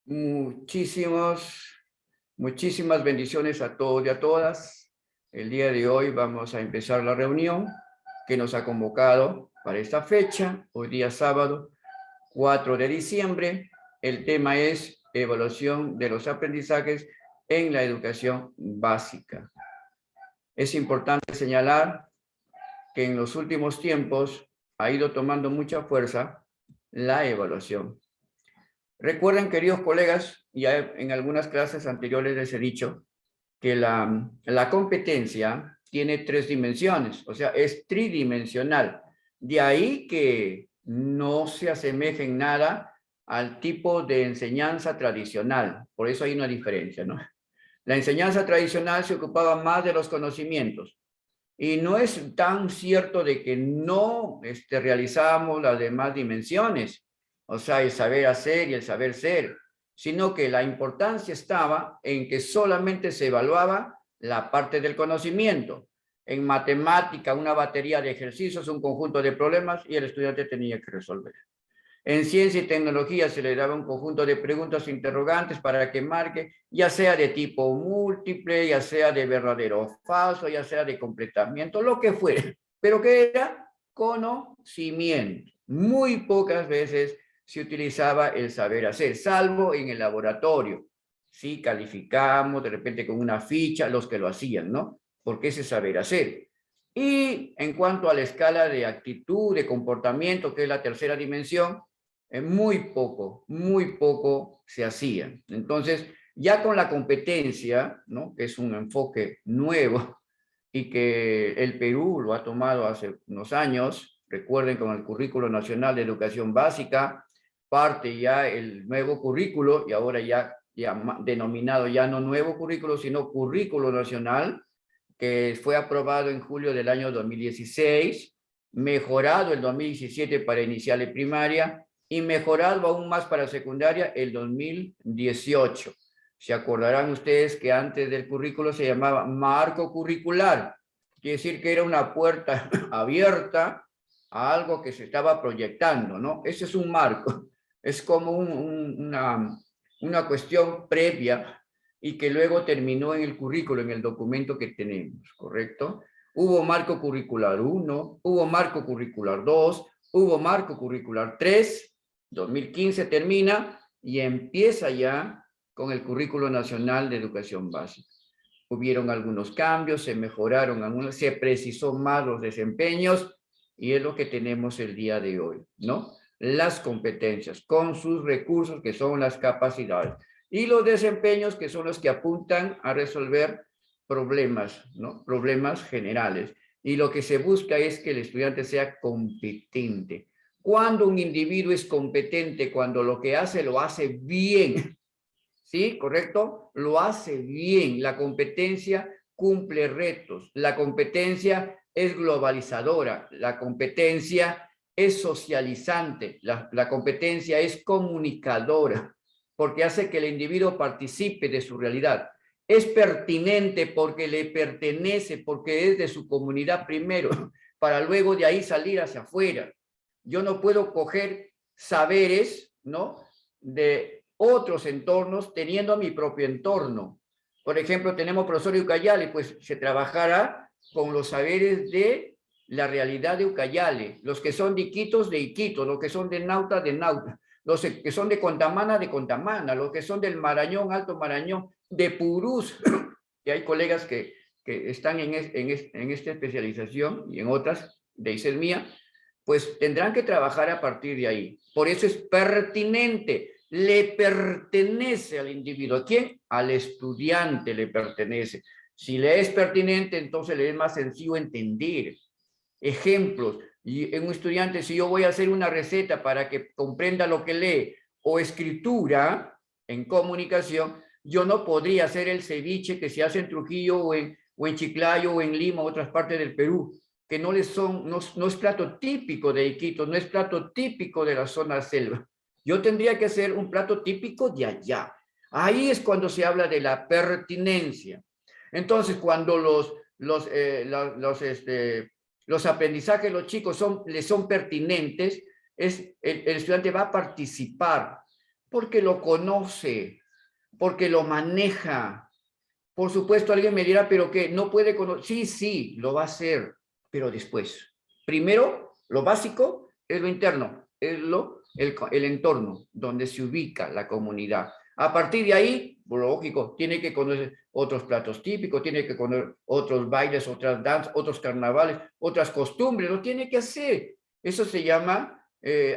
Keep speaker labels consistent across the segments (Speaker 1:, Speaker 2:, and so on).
Speaker 1: Muchísimas bendiciones a todos y a todas. El día de hoy vamos a empezar la reunión que nos ha convocado para esta fecha, hoy día sábado 4 de diciembre. El tema es evaluación de los aprendizajes en la educación básica. Es importante señalar que en los últimos tiempos ha ido tomando mucha fuerza la evaluación. Recuerden, queridos colegas, ya en algunas clases anteriores les he dicho que la competencia tiene 3 dimensiones, o sea, es tridimensional. De ahí que no se asemeja en nada al tipo de enseñanza tradicional. Por eso hay una diferencia, ¿no? La enseñanza tradicional se ocupaba más de los conocimientos. Y no es tan cierto de que no realizábamos las demás dimensiones, o sea, el saber hacer y el saber ser, sino que la importancia estaba en que solamente se evaluaba la parte del conocimiento. En matemática, una batería de ejercicios, un conjunto de problemas y el estudiante tenía que resolver. En ciencia y tecnología se le daba un conjunto de preguntas interrogantes para que marque, ya sea de tipo múltiple, ya sea de verdadero o falso, ya sea de completamiento, lo que fuera. Pero que era conocimiento. Muy pocas veces se utilizaba el saber hacer, salvo en el laboratorio. Sí, calificamos de repente con una ficha los que lo hacían, ¿no? Porque ese saber hacer. Y en cuanto a la escala de actitud, de comportamiento, que es la tercera dimensión, muy poco se hacía. Entonces, ya con la competencia, ¿no? Que es un enfoque nuevo y que el Perú lo ha tomado hace unos años, recuerden con el Currículo Nacional de Educación Básica, parte ya el nuevo currículo y ahora ya denominado ya no nuevo currículo, sino Currículo Nacional, que fue aprobado en julio del año 2016, mejorado el 2017 para inicial y primaria, y mejorado aún más para secundaria el 2018. Se acordarán ustedes que antes del currículo se llamaba marco curricular, quiere decir que era una puerta abierta a algo que se estaba proyectando, ¿no? Ese es un marco, es como una cuestión previa y que luego terminó en el currículo, en el documento que tenemos, ¿correcto? Hubo marco curricular 1, hubo marco curricular 2, hubo marco curricular 3, 2015 termina y empieza ya con el Currículo Nacional de Educación Básica. Hubieron algunos cambios, se mejoraron algunos, se precisó más los desempeños y es lo que tenemos el día de hoy, ¿no? Las competencias con sus recursos que son las capacidades y los desempeños que son los que apuntan a resolver problemas, ¿no? Problemas generales. Y lo que se busca es que el estudiante sea competente. Cuando un individuo es competente, cuando lo que hace lo hace bien, ¿sí? ¿Correcto? Lo hace bien. La competencia cumple retos. La competencia es globalizadora. La competencia es socializante. La competencia es comunicadora, porque hace que el individuo participe de su realidad. Es pertinente porque le pertenece, porque es de su comunidad primero, para luego de ahí salir hacia afuera. Yo no puedo coger saberes, ¿no? De otros entornos teniendo mi propio entorno. Por ejemplo, tenemos profesor de Ucayali, pues se trabajará con los saberes de la realidad de Ucayali, los que son de Iquitos, de Iquitos, los que son de Nauta, los que son de Contamana, los que son del Marañón, Alto Marañón, de Purús, que hay colegas que están en esta especialización y en otras de ICESMIA, pues tendrán que trabajar a partir de ahí. Por eso es pertinente, le pertenece al individuo. ¿A quién? Al estudiante le pertenece. Si le es pertinente, entonces le es más sencillo entender. Ejemplos, y en un estudiante, si yo voy a hacer una receta para que comprenda lo que lee, o escritura en comunicación, yo no podría hacer el ceviche que se hace en Trujillo o en Chiclayo o en Lima o otras partes del Perú, que no es plato típico de Iquitos, no es plato típico de la zona selva. Yo tendría que hacer un plato típico de allá. Ahí es cuando se habla de la pertinencia. Entonces, cuando los aprendizajes de los chicos les son pertinentes, el estudiante va a participar. Porque lo conoce, porque lo maneja. Por supuesto, alguien me dirá, pero que no puede conocer. Sí, sí, lo va a hacer, pero después. Primero, lo básico es lo interno, es el entorno donde se ubica la comunidad. A partir de ahí, lógico, tiene que conocer otros platos típicos, tiene que conocer otros bailes, otras danzas, otros carnavales, otras costumbres, lo tiene que hacer. Eso se llama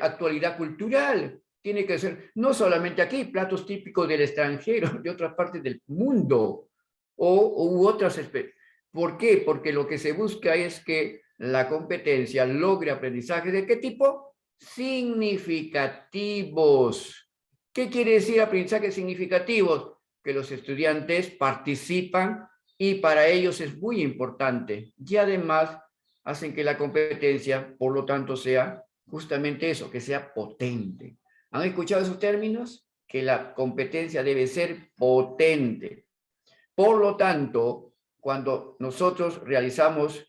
Speaker 1: actualidad cultural. Tiene que ser, no solamente aquí, platos típicos del extranjero, de otras partes del mundo, u otras especies. ¿Por qué? Porque lo que se busca es que la competencia logre aprendizaje ¿de qué tipo? Significativos. ¿Qué quiere decir aprendizajes significativos? Que los estudiantes participan y para ellos es muy importante. Y además hacen que la competencia, por lo tanto, sea justamente eso, que sea potente. ¿Han escuchado esos términos? Que la competencia debe ser potente. Por lo tanto, cuando nosotros realizamos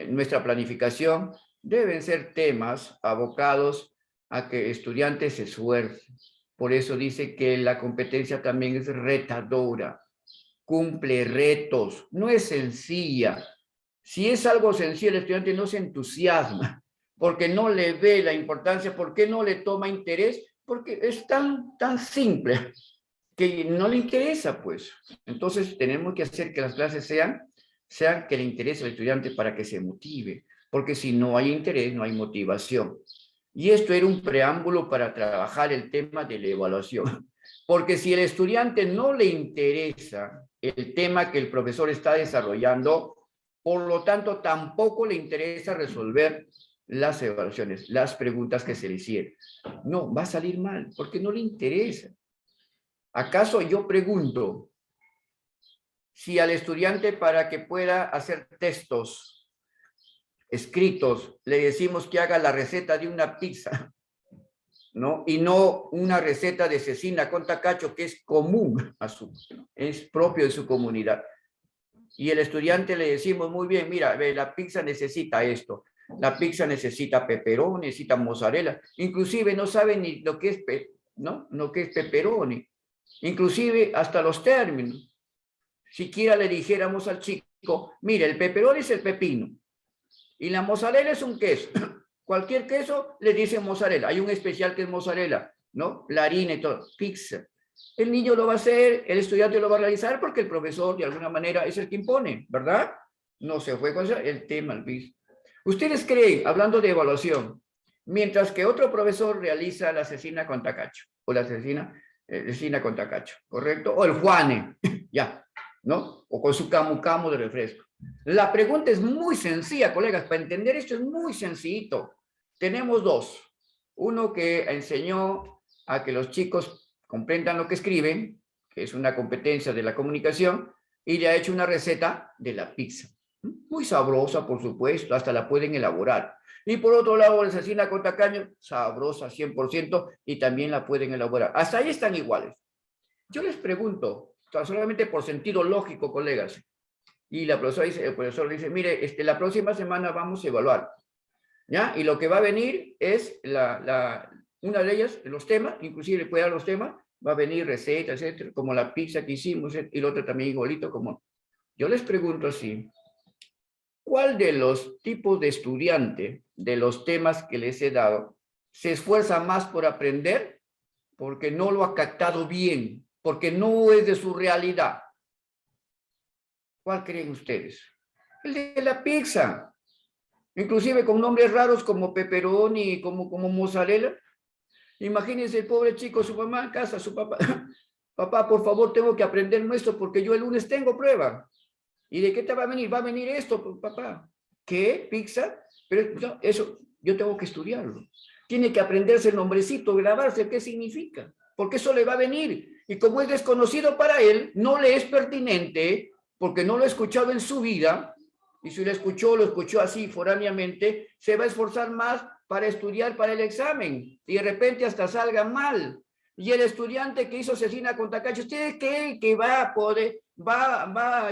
Speaker 1: nuestra planificación, deben ser temas abocados a que estudiantes se esfuercen. Por eso dice que la competencia también es retadora, cumple retos, no es sencilla. Si es algo sencillo, el estudiante no se entusiasma, porque no le ve la importancia, porque no le toma interés, porque es tan simple que no le interesa, pues. Entonces tenemos que hacer que las clases sean que le interese al estudiante para que se motive, porque si no hay interés, no hay motivación. Y esto era un preámbulo para trabajar el tema de la evaluación, porque si el estudiante no le interesa el tema que el profesor está desarrollando, por lo tanto tampoco le interesa resolver las evaluaciones, las preguntas que se le hicieron. No, va a salir mal, porque no le interesa. ¿Acaso yo pregunto si al estudiante para que pueda hacer textos escritos le decimos que haga la receta de una pizza, ¿no? Y no una receta de cecina con tacacho que es común, es propio de su comunidad. Y el estudiante le decimos, muy bien, mira, la pizza necesita esto, la pizza necesita pepperoni, necesita mozzarella, inclusive no sabe ni lo que es, ¿no? Lo que es pepperoni. Inclusive hasta los términos. Siquiera le dijéramos al chico, mire, el pepperoni es el pepino y la mozzarella es un queso. Cualquier queso le dice mozzarella. Hay un especial que es mozzarella, ¿no? La harina y todo. Pizza. El niño lo va a hacer, el estudiante lo va a realizar porque el profesor de alguna manera es el que impone, ¿verdad? No se fue con el tema al piso. ¿Ustedes creen, hablando de evaluación, mientras que otro profesor realiza la cecina con tacacho o la cecina con tacacho, ¿correcto? O el juane, ya, ¿no? O con su camu camu de refresco. La pregunta es muy sencilla, colegas, para entender esto es muy sencillito. Tenemos dos. Uno que enseñó a que los chicos comprendan lo que escriben, que es una competencia de la comunicación, y le ha hecho una receta de la pizza. Muy sabrosa, por supuesto, hasta la pueden elaborar. Y por otro lado, la cecina con tacaño, sabrosa 100%, y también la pueden elaborar. Hasta ahí están iguales. Yo les pregunto, solamente por sentido lógico, colegas, y la profesora dice, el profesor dice, mire, la próxima semana vamos a evaluar, ¿ya? Y lo que va a venir es una de ellas, los temas, inclusive le puede dar los temas, va a venir recetas, etcétera, como la pizza que hicimos, y el otro también igualito, como... Yo les pregunto así, ¿cuál de los tipos de estudiante, de los temas que les he dado, se esfuerza más por aprender? Porque no lo ha captado bien, porque no es de su realidad. ¿Cuál creen ustedes? El de la pizza. Inclusive con nombres raros como pepperoni, como mozzarella. Imagínense el pobre chico, su mamá en casa, su papá. Papá, por favor, tengo que aprender esto porque yo el lunes tengo prueba. ¿Y de qué te va a venir? Va a venir esto, papá. ¿Qué? ¿Pizza? Pero no, eso yo tengo que estudiarlo. Tiene que aprenderse el nombrecito, grabarse qué significa. Porque eso le va a venir. Y como es desconocido para él, no le es pertinente, porque no lo ha escuchado en su vida, y si lo escuchó así foráneamente, se va a esforzar más para estudiar para el examen, y de repente hasta salga mal. Y el estudiante que hizo cecina con tacacho, ¿ustedes creen que va a poder, a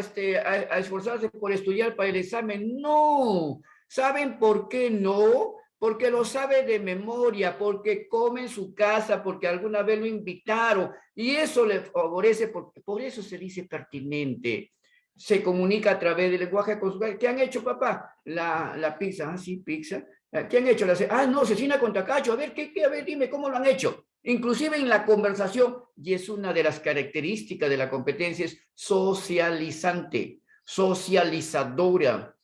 Speaker 1: esforzarse por estudiar para el examen? No. ¿Saben por qué no? porque lo sabe de memoria, porque come en su casa, porque alguna vez lo invitaron, y eso le favorece, por eso se dice pertinente. Se comunica a través del lenguaje conjugal. ¿Qué han hecho, papá? La pizza. Ah, sí, pizza. ¿Qué han hecho? No, cecina con tacacho. A ver, a ver, dime, ¿cómo lo han hecho? Inclusive en la conversación, y es una de las características de la competencia, es socializante, socializadora.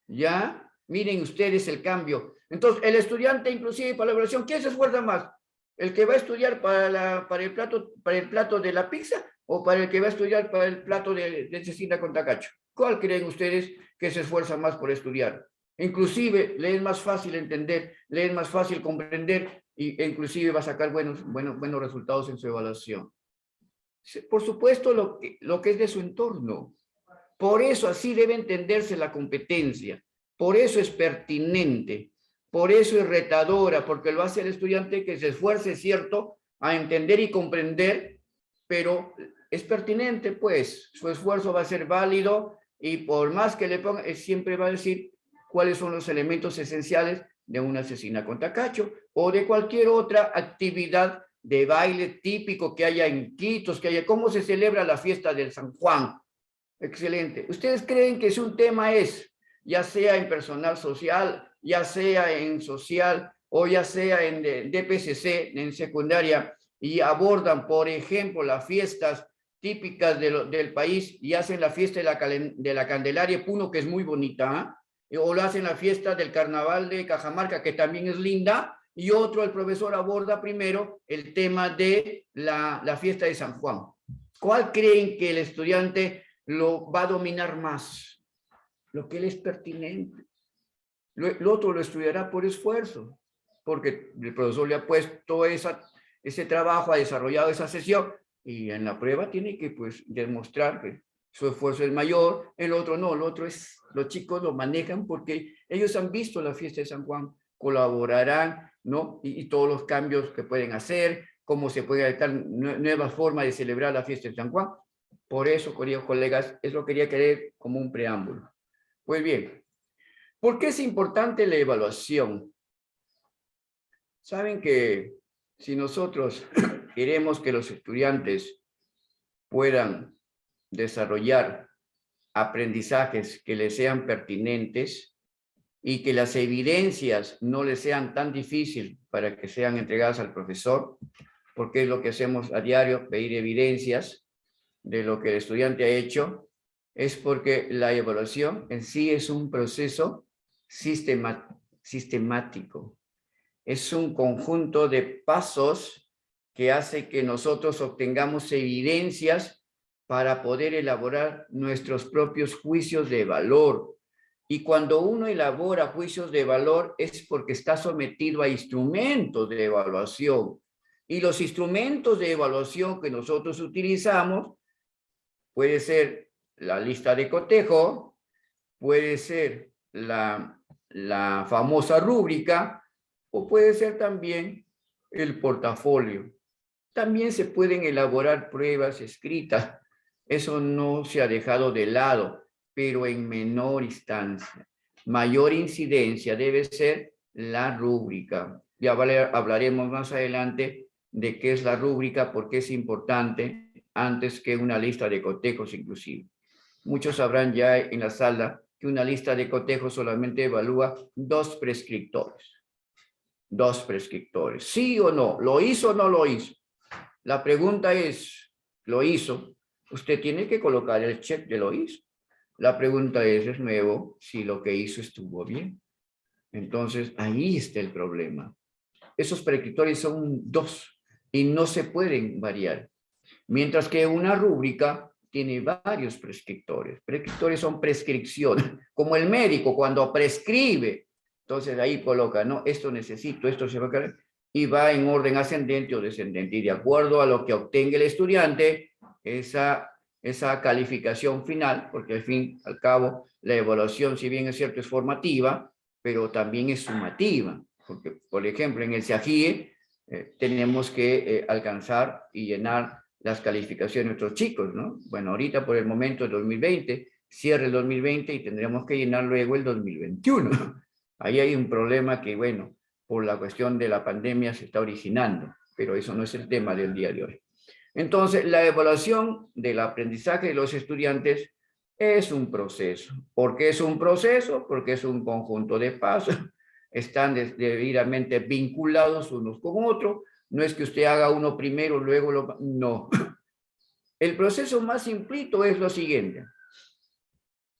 Speaker 1: ¿Ya? Miren ustedes el cambio. Entonces, el estudiante, inclusive para la evaluación, ¿quién se esfuerza más? ¿El que va a estudiar para el plato de la pizza o para el que va a estudiar para el plato de cecina con tacacho? ¿Cuál creen ustedes que se esfuerza más por estudiar? Inclusive, le es más fácil entender, le es más fácil comprender e inclusive va a sacar buenos resultados en su evaluación. Por supuesto, lo que es de su entorno. Por eso así debe entenderse la competencia. Por eso es pertinente. Por eso es retadora, porque lo hace el estudiante que se esfuerce, cierto, a entender y comprender, pero es pertinente, pues, su esfuerzo va a ser válido y por más que le ponga, siempre va a decir cuáles son los elementos esenciales de una cecina con tacacho o de cualquier otra actividad de baile típico que haya en Quitos, que haya, cómo se celebra la fiesta del San Juan. Excelente. ¿Ustedes creen que si un tema es, ya sea en personal social, ya sea en social o ya sea en DPCC, en secundaria, y abordan, por ejemplo, las fiestas típicas del país y hacen la fiesta de la Candelaria Puno, que es muy bonita, o lo hacen la fiesta del Carnaval de Cajamarca, que también es linda, y otro, el profesor aborda primero el tema de la fiesta de San Juan? ¿Cuál creen que el estudiante lo va a dominar más? Lo que le es pertinente. Lo otro lo estudiará por esfuerzo, porque el profesor le ha puesto ese trabajo, ha desarrollado esa sesión, y en la prueba tiene que pues demostrar que su esfuerzo es mayor. El otro no, el otro es, los chicos lo manejan porque ellos han visto la fiesta de San Juan, colaborarán, ¿no? Y todos los cambios que pueden hacer, cómo se puede adaptar nuevas formas de celebrar la fiesta de San Juan. Por eso, queridos colegas, eso quería querer como un preámbulo. Pues bien, ¿por qué es importante la evaluación? Saben que si nosotros queremos que los estudiantes puedan desarrollar aprendizajes que les sean pertinentes y que las evidencias no les sean tan difíciles para que sean entregadas al profesor, porque es lo que hacemos a diario, pedir evidencias de lo que el estudiante ha hecho, es porque la evaluación en sí es un proceso sistemático. Es un conjunto de pasos que hace que nosotros obtengamos evidencias para poder elaborar nuestros propios juicios de valor. Y cuando uno elabora juicios de valor es porque está sometido a instrumentos de evaluación. Y los instrumentos de evaluación que nosotros utilizamos puede ser la lista de cotejo, puede ser la famosa rúbrica, o puede ser también el portafolio. También se pueden elaborar pruebas escritas. Eso no se ha dejado de lado, pero en menor instancia. Mayor incidencia debe ser la rúbrica. Ya hablaremos más adelante de qué es la rúbrica, por qué es importante, antes que una lista de cotejos inclusive. Muchos sabrán ya en la sala que una lista de cotejos solamente evalúa 2 prescriptores. 2 prescriptores. ¿Sí o no? ¿Lo hizo o no lo hizo? La pregunta es, ¿lo hizo? Usted tiene que colocar el check de lo hizo. La pregunta es de nuevo, si lo que hizo estuvo bien. Entonces, ahí está el problema. Esos prescriptores son 2 y no se pueden variar. Mientras que una rúbrica tiene varios prescriptores. Prescriptores son prescripciones, como el médico cuando prescribe. Entonces ahí coloca, no, esto necesito, esto se va a quedar, y va en orden ascendente o descendente. Y de acuerdo a lo que obtenga el estudiante, esa calificación final, porque al fin, al cabo, la evaluación, si bien es cierto, es formativa, pero también es sumativa. Porque, por ejemplo, en el SEAGIE tenemos que alcanzar y llenar las calificaciones de nuestros chicos, ¿no? Bueno, ahorita por el momento el 2020, cierre el 2020 y tendremos que llenar luego el 2021. Ahí hay un problema que, bueno, por la cuestión de la pandemia se está originando, pero eso no es el tema del día de hoy. Entonces, la evaluación del aprendizaje de los estudiantes es un proceso. ¿Por qué es un proceso? Porque es un conjunto de pasos, están debidamente vinculados unos con otros. No es que usted haga uno primero, luego lo... No. El proceso más simplito es lo siguiente.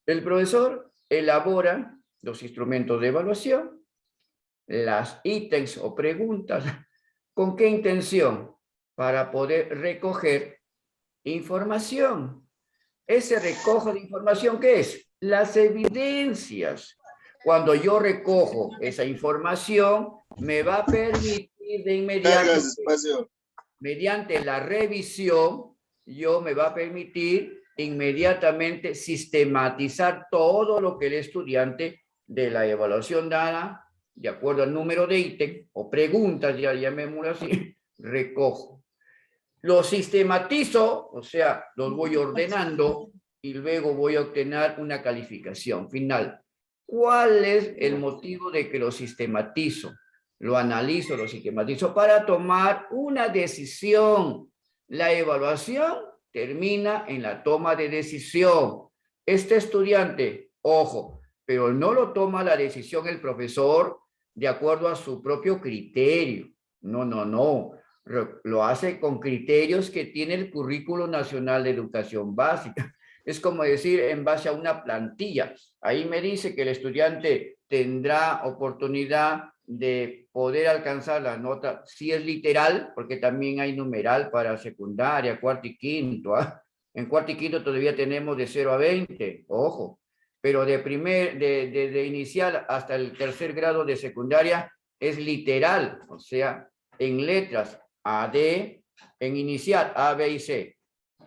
Speaker 1: El profesor elabora los instrumentos de evaluación, las ítems o preguntas. ¿Con qué intención? Para poder recoger información. Ese recojo de información, ¿qué es? Las evidencias. Cuando yo recojo esa información, me va a permitir de inmediato, mediante la revisión, me va a permitir inmediatamente sistematizar todo lo que el estudiante de la evaluación dada, de acuerdo al número de ítem o preguntas, ya llamémoslo así, recojo. Lo sistematizo, o sea, los voy ordenando y luego voy a obtener una calificación final. ¿Cuál es el motivo de que lo sistematizo? Lo analizo, lo sistematizo para tomar una decisión. La evaluación termina en la toma de decisión. Este estudiante, ojo, pero no lo toma la decisión el profesor de acuerdo a su propio criterio. No, no, no. Lo hace con criterios que tiene el Currículo Nacional de Educación Básica. Es como decir, en base a una plantilla. Ahí me dice que el estudiante tendrá oportunidad de poder alcanzar la nota, si es literal, porque también hay numeral para secundaria, cuarto y quinto. En cuarto y quinto todavía tenemos de 0 a 20, ojo. Pero de inicial hasta el tercer grado de secundaria es literal, o sea, en letras AD, en inicial A, B y C.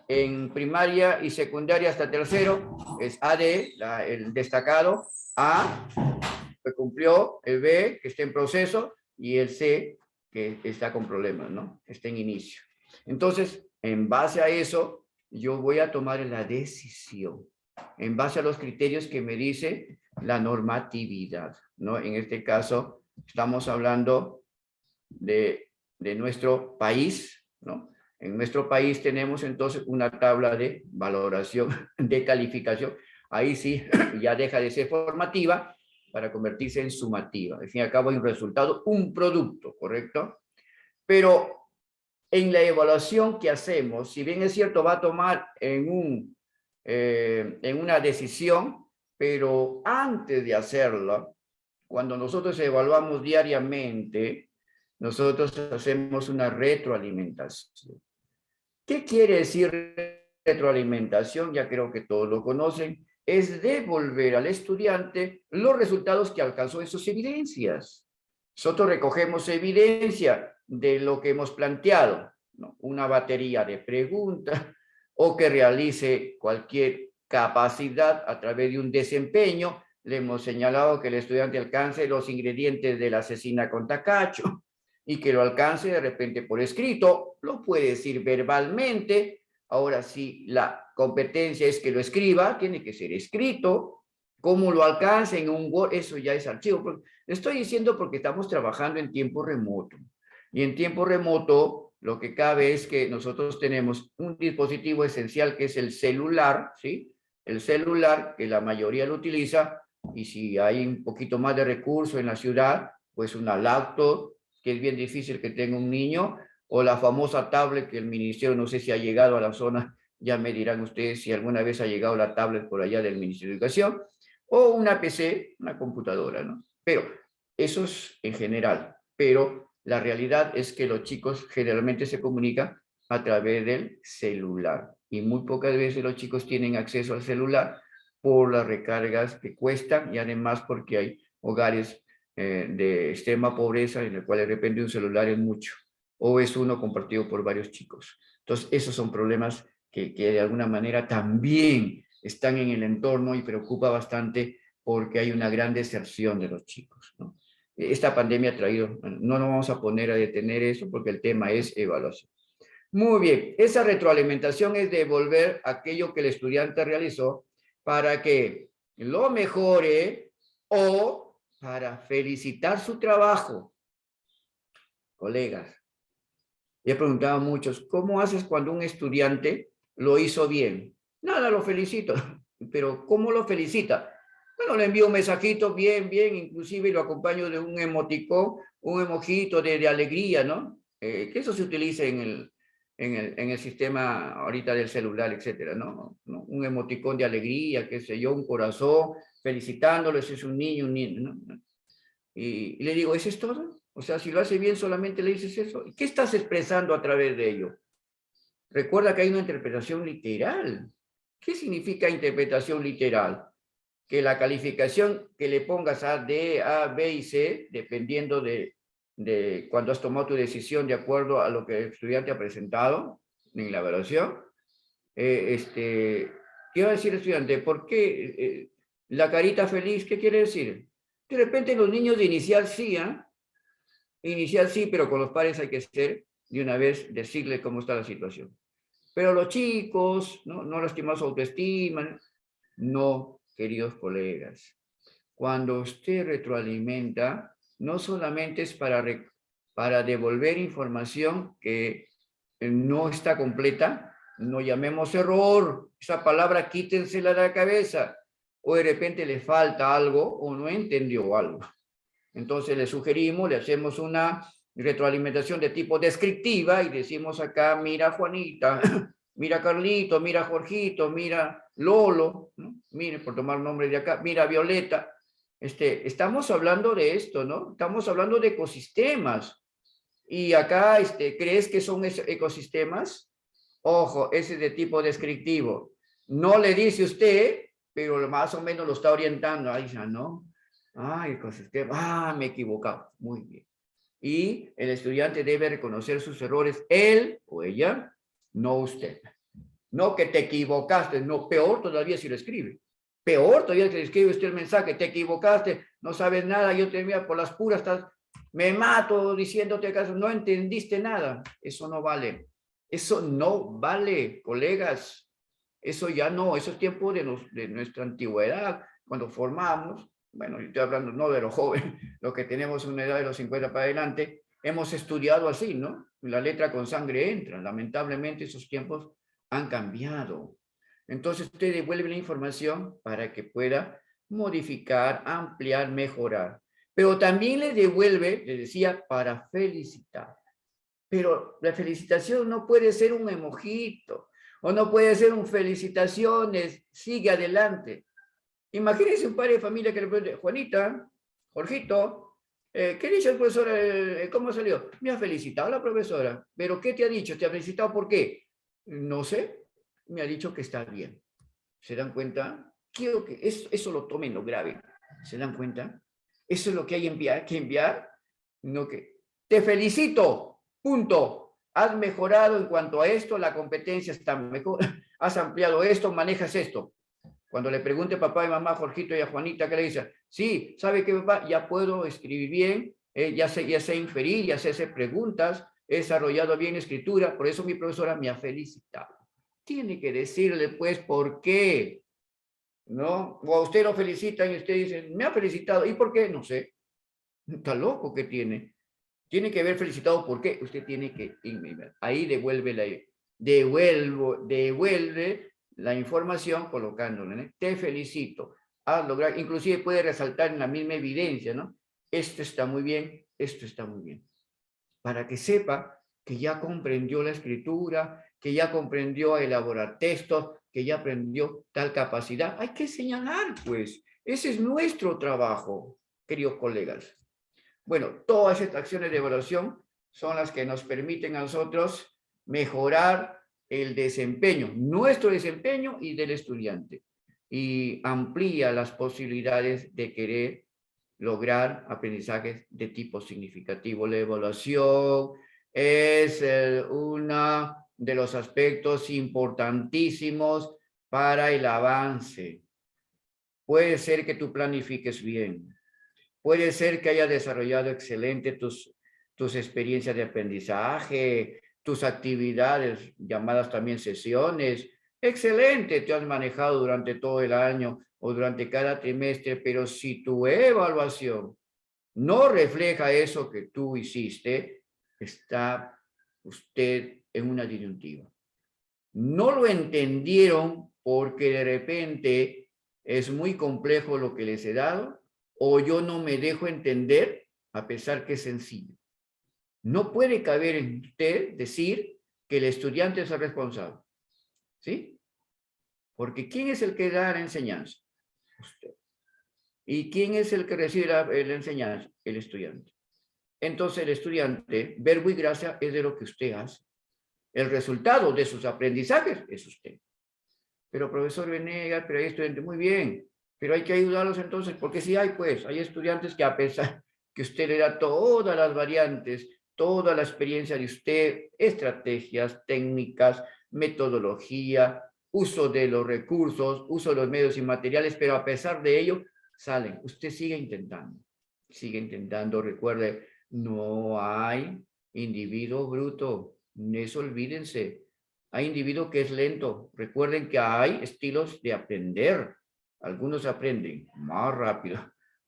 Speaker 1: En primaria y secundaria hasta tercero es AD, el destacado, A, que cumplió, el B, que está en proceso, y el C, que está con problemas, ¿no? Está en inicio. Entonces, en base a eso, yo voy a tomar la decisión, en base a los criterios que me dice la normatividad, ¿no? En este caso, estamos hablando de nuestro país, ¿no? En nuestro país tenemos entonces una tabla de valoración, de calificación. Ahí sí, ya deja de ser formativa para convertirse en sumativa. Al fin y al cabo hay un resultado, un producto, ¿correcto? Pero en la evaluación que hacemos, si bien es cierto, va a tomar en una decisión, pero antes de hacerlo, cuando nosotros evaluamos diariamente, nosotros hacemos una retroalimentación. ¿Qué quiere decir retroalimentación? Ya creo que todos lo conocen. Es devolver al estudiante los resultados que alcanzó en sus evidencias. Nosotros recogemos evidencia de lo que hemos planteado, ¿no? Una batería de preguntas o que realice cualquier capacidad a través de un desempeño. Le hemos señalado que el estudiante alcance los ingredientes de la cecina con tacacho y que lo alcance de repente por escrito, lo puede decir verbalmente. Ahora, si la competencia es que lo escriba, tiene que ser escrito. ¿Cómo lo alcance en un Word? Eso ya es archivo. Estoy diciendo porque estamos trabajando en tiempo remoto. Y en tiempo remoto, lo que cabe es que nosotros tenemos un dispositivo esencial que es el celular, ¿sí? El celular, que la mayoría lo utiliza, y si hay un poquito más de recurso en la ciudad, pues una laptop, que es bien difícil que tenga un niño, o la famosa tablet que el ministerio, no sé si ha llegado a la zona, ya me dirán ustedes si alguna vez ha llegado la tablet por allá del Ministerio de Educación, o una PC, una computadora, ¿no? Pero eso es en general, pero la realidad es que los chicos generalmente se comunican a través del celular, y muy pocas veces los chicos tienen acceso al celular por las recargas que cuestan y además porque hay hogares de extrema pobreza en el cual de repente un celular es mucho o es uno compartido por varios chicos. Entonces, esos son problemas que de alguna manera también están en el entorno y preocupa bastante porque hay una gran deserción de los chicos, ¿no? Esta pandemia ha traído, no nos vamos a poner a detener eso porque el tema es evaluación. Muy bien, esa retroalimentación es devolver aquello que el estudiante realizó para que lo mejore o para felicitar su trabajo. Colegas, he preguntado a muchos, ¿cómo haces cuando un estudiante lo hizo bien? Nada, lo felicito. Pero ¿cómo lo felicita? Bueno, le envío un mensajito bien, bien, inclusive lo acompaño de un emoticón, un emojito de alegría, ¿no? Que eso se utiliza en el sistema ahorita del celular, etcétera, ¿no? Un emoticón de alegría, qué sé yo, un corazón, felicitándolo, ese es un niño, ¿no? Y le digo, ¿eso es todo? O sea, si lo hace bien, solamente le dices eso. ¿Qué estás expresando a través de ello? Recuerda que hay una interpretación literal. ¿Qué significa interpretación literal? Que la calificación que le pongas a D, A, B y C, dependiendo de cuando has tomado tu decisión de acuerdo a lo que el estudiante ha presentado en la evaluación, ¿qué va a decir el estudiante? ¿Por qué la carita feliz? ¿Qué quiere decir? De repente los niños de inicial sí, inicial sí, pero con los padres hay que ser de una vez decirle cómo está la situación. Pero los chicos, no lastimar su autoestima, no, queridos colegas. Cuando usted retroalimenta, no solamente es para devolver información que no está completa, no llamemos error, esa palabra quítensela de la cabeza, o de repente le falta algo o no entendió algo. Entonces le sugerimos, le hacemos una retroalimentación de tipo descriptiva y decimos acá, mira Juanita, mira Carlito, mira Jorgito, mira Lolo, ¿no? Mire, por tomar nombre de acá, mira Violeta. Estamos hablando de esto, ¿no? Estamos hablando de ecosistemas. Y acá, ¿crees que son ecosistemas? Ojo, ese es de tipo descriptivo. No le dice usted, pero más o menos lo está orientando. Ahí ya, ¿no? Ay, ecosistema. Me he equivocado. Muy bien. Y el estudiante debe reconocer sus errores, él o ella, no usted. No que te equivocaste, no, peor todavía si lo escribe. Peor todavía que le escribe usted el mensaje, te equivocaste, no sabes nada, yo te mira por las puras, me mato diciéndote acaso, no entendiste nada. Eso no vale. Eso no vale, colegas. Eso ya no, eso es tiempo de nuestra antigüedad, cuando formamos, bueno, yo estoy hablando no de los jóvenes, los que tenemos una edad de los 50 para adelante, hemos estudiado así, ¿no? La letra con sangre entra. Lamentablemente esos tiempos han cambiado. Entonces usted devuelve la información para que pueda modificar, ampliar, mejorar. Pero también le devuelve, le decía, para felicitar. Pero la felicitación no puede ser un emojito, o no puede ser un felicitaciones, sigue adelante. Imagínense un padre de familia que le pregunte, Juanita, Jorgito, ¿qué dice el profesor? ¿Cómo salió? Me ha felicitado la profesora, pero ¿qué te ha dicho? ¿Te ha felicitado por qué? No sé, me ha dicho que está bien. ¿Se dan cuenta? Quiero que eso lo tomen lo grave. ¿Se dan cuenta? Eso es lo que hay que enviar. No que, te felicito, punto. Has mejorado en cuanto a esto, la competencia está mejor, has ampliado esto, manejas esto. Cuando le pregunte papá y mamá, a Jorgito y a Juanita, ¿qué le dice? Sí, ¿sabe qué, papá? Ya puedo escribir bien, ya sé inferir, ya sé hacer preguntas, he desarrollado bien escritura, por eso mi profesora me ha felicitado. Tiene que decirle, pues, por qué, ¿no? O a usted lo felicitan y usted dice, me ha felicitado, ¿y por qué? No sé. Está loco que tiene. Tiene que haber felicitado por qué. Usted tiene que, ahí devuelve la información colocándole, ¿no? Te felicito, has logrado, inclusive puede resaltar en la misma evidencia, ¿no? Esto está muy bien, esto está muy bien. Para que sepa que ya comprendió la escritura, que ya comprendió a elaborar textos, que ya aprendió tal capacidad. Hay que señalar, pues. Ese es nuestro trabajo, queridos colegas. Bueno, todas estas acciones de evaluación son las que nos permiten a nosotros mejorar el desempeño, nuestro desempeño y del estudiante, y amplía las posibilidades de querer lograr aprendizajes de tipo significativo. La evaluación es uno de los aspectos importantísimos para el avance. Puede ser que tú planifiques bien, puede ser que hayas desarrollado excelente tus experiencias de aprendizaje, tus actividades, llamadas también sesiones. Excelente, te has manejado durante todo el año o durante cada trimestre, pero si tu evaluación no refleja eso que tú hiciste, está usted en una disyuntiva. No lo entendieron porque de repente es muy complejo lo que les he dado, o yo no me dejo entender a pesar que es sencillo. No puede caber en usted decir que el estudiante es el responsable, ¿sí? Porque ¿quién es el que da la enseñanza? Usted. ¿Y quién es el que recibe la enseñanza? El estudiante. Entonces el estudiante, verbo y gracia es de lo que usted hace. El resultado de sus aprendizajes es usted. Pero profesor Venegas, pero hay estudiantes, muy bien, pero hay que ayudarlos entonces, porque sí hay, pues, hay estudiantes que a pesar que usted le da todas las variantes, toda la experiencia de usted, estrategias, técnicas, metodología, uso de los recursos, uso de los medios y materiales, pero a pesar de ello, salen. Usted sigue intentando, recuerde, no hay individuo bruto, eso olvídense. Hay individuo que es lento. Recuerden que hay estilos de aprender. Algunos aprenden más rápido,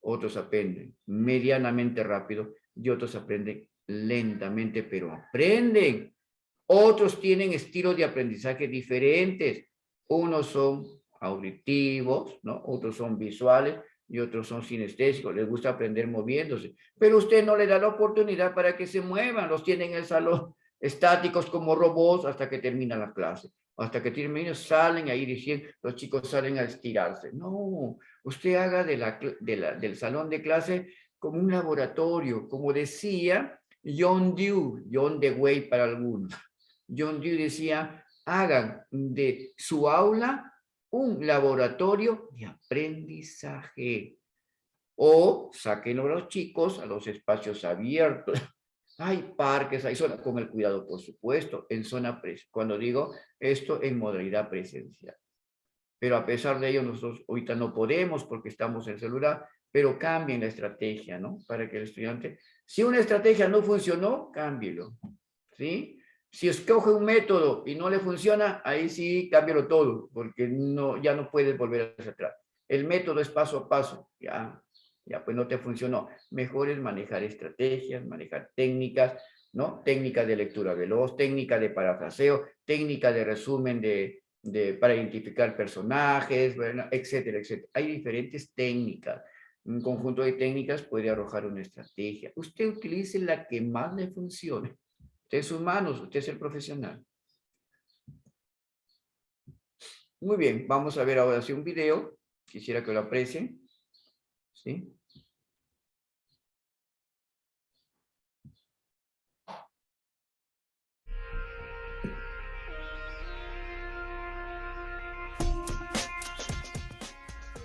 Speaker 1: otros aprenden medianamente rápido y otros aprenden lentamente, pero aprenden. Otros tienen estilos de aprendizaje diferentes. Unos son auditivos, ¿no? Otros son visuales y otros son sinestésicos. Les gusta aprender moviéndose. Pero usted no le da la oportunidad para que se muevan. Los tiene en el salón estáticos como robots hasta que termina la clase. Hasta que termina, salen ahí diciendo, los chicos salen a estirarse. No, usted haga del salón de clase como un laboratorio, como decía John Dewey, John Dewey para algunos. John Dewey decía, hagan de su aula un laboratorio de aprendizaje. O saquen a los chicos a los espacios abiertos. Hay parques, hay zonas, con el cuidado, por supuesto, en zona cuando digo esto en modalidad presencial. Pero a pesar de ello, nosotros ahorita no podemos porque estamos en celular, pero cambien la estrategia, ¿no? Para que el estudiante, si una estrategia no funcionó, cámbielo, ¿sí? Si escoge un método y no le funciona, ahí sí, cámbialo todo, porque no, ya no puedes volver hacia atrás. El método es paso a paso, ya pues no te funcionó. Mejor es manejar estrategias, manejar técnicas, ¿no? Técnica de lectura veloz, técnica de parafraseo, técnica de resumen para identificar personajes, bueno, etcétera, etcétera. Hay diferentes técnicas. Un conjunto de técnicas puede arrojar una estrategia. Usted utilice la que más le funcione. Usted es humano, usted es el profesional. Muy bien, vamos a ver ahora sí un video. Quisiera que lo aprecien. ¿Sí?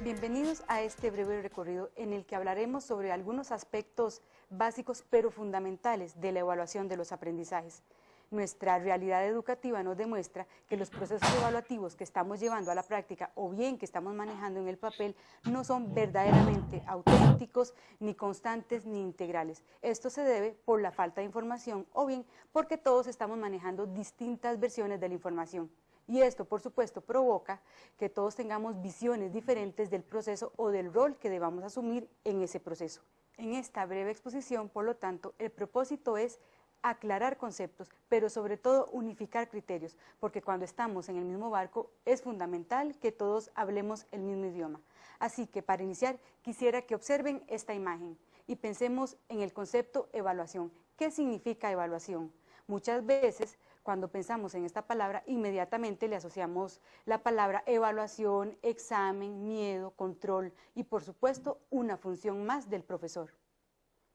Speaker 2: Bienvenidos a este breve recorrido en el que hablaremos sobre algunos aspectos básicos pero fundamentales de la evaluación de los aprendizajes. Nuestra realidad educativa nos demuestra que los procesos evaluativos que estamos llevando a la práctica o bien que estamos manejando en el papel no son verdaderamente auténticos, ni constantes, ni integrales. Esto se debe por la falta de información o bien porque todos estamos manejando distintas versiones de la información. Y esto, por supuesto, provoca que todos tengamos visiones diferentes del proceso o del rol que debamos asumir en ese proceso. En esta breve exposición, por lo tanto, el propósito es aclarar conceptos, pero sobre todo unificar criterios, porque cuando estamos en el mismo barco es fundamental que todos hablemos el mismo idioma. Así que para iniciar quisiera que observen esta imagen y pensemos en el concepto evaluación. ¿Qué significa evaluación? Muchas veces cuando pensamos en esta palabra, inmediatamente le asociamos la palabra evaluación, examen, miedo, control y, por supuesto, una función más del profesor.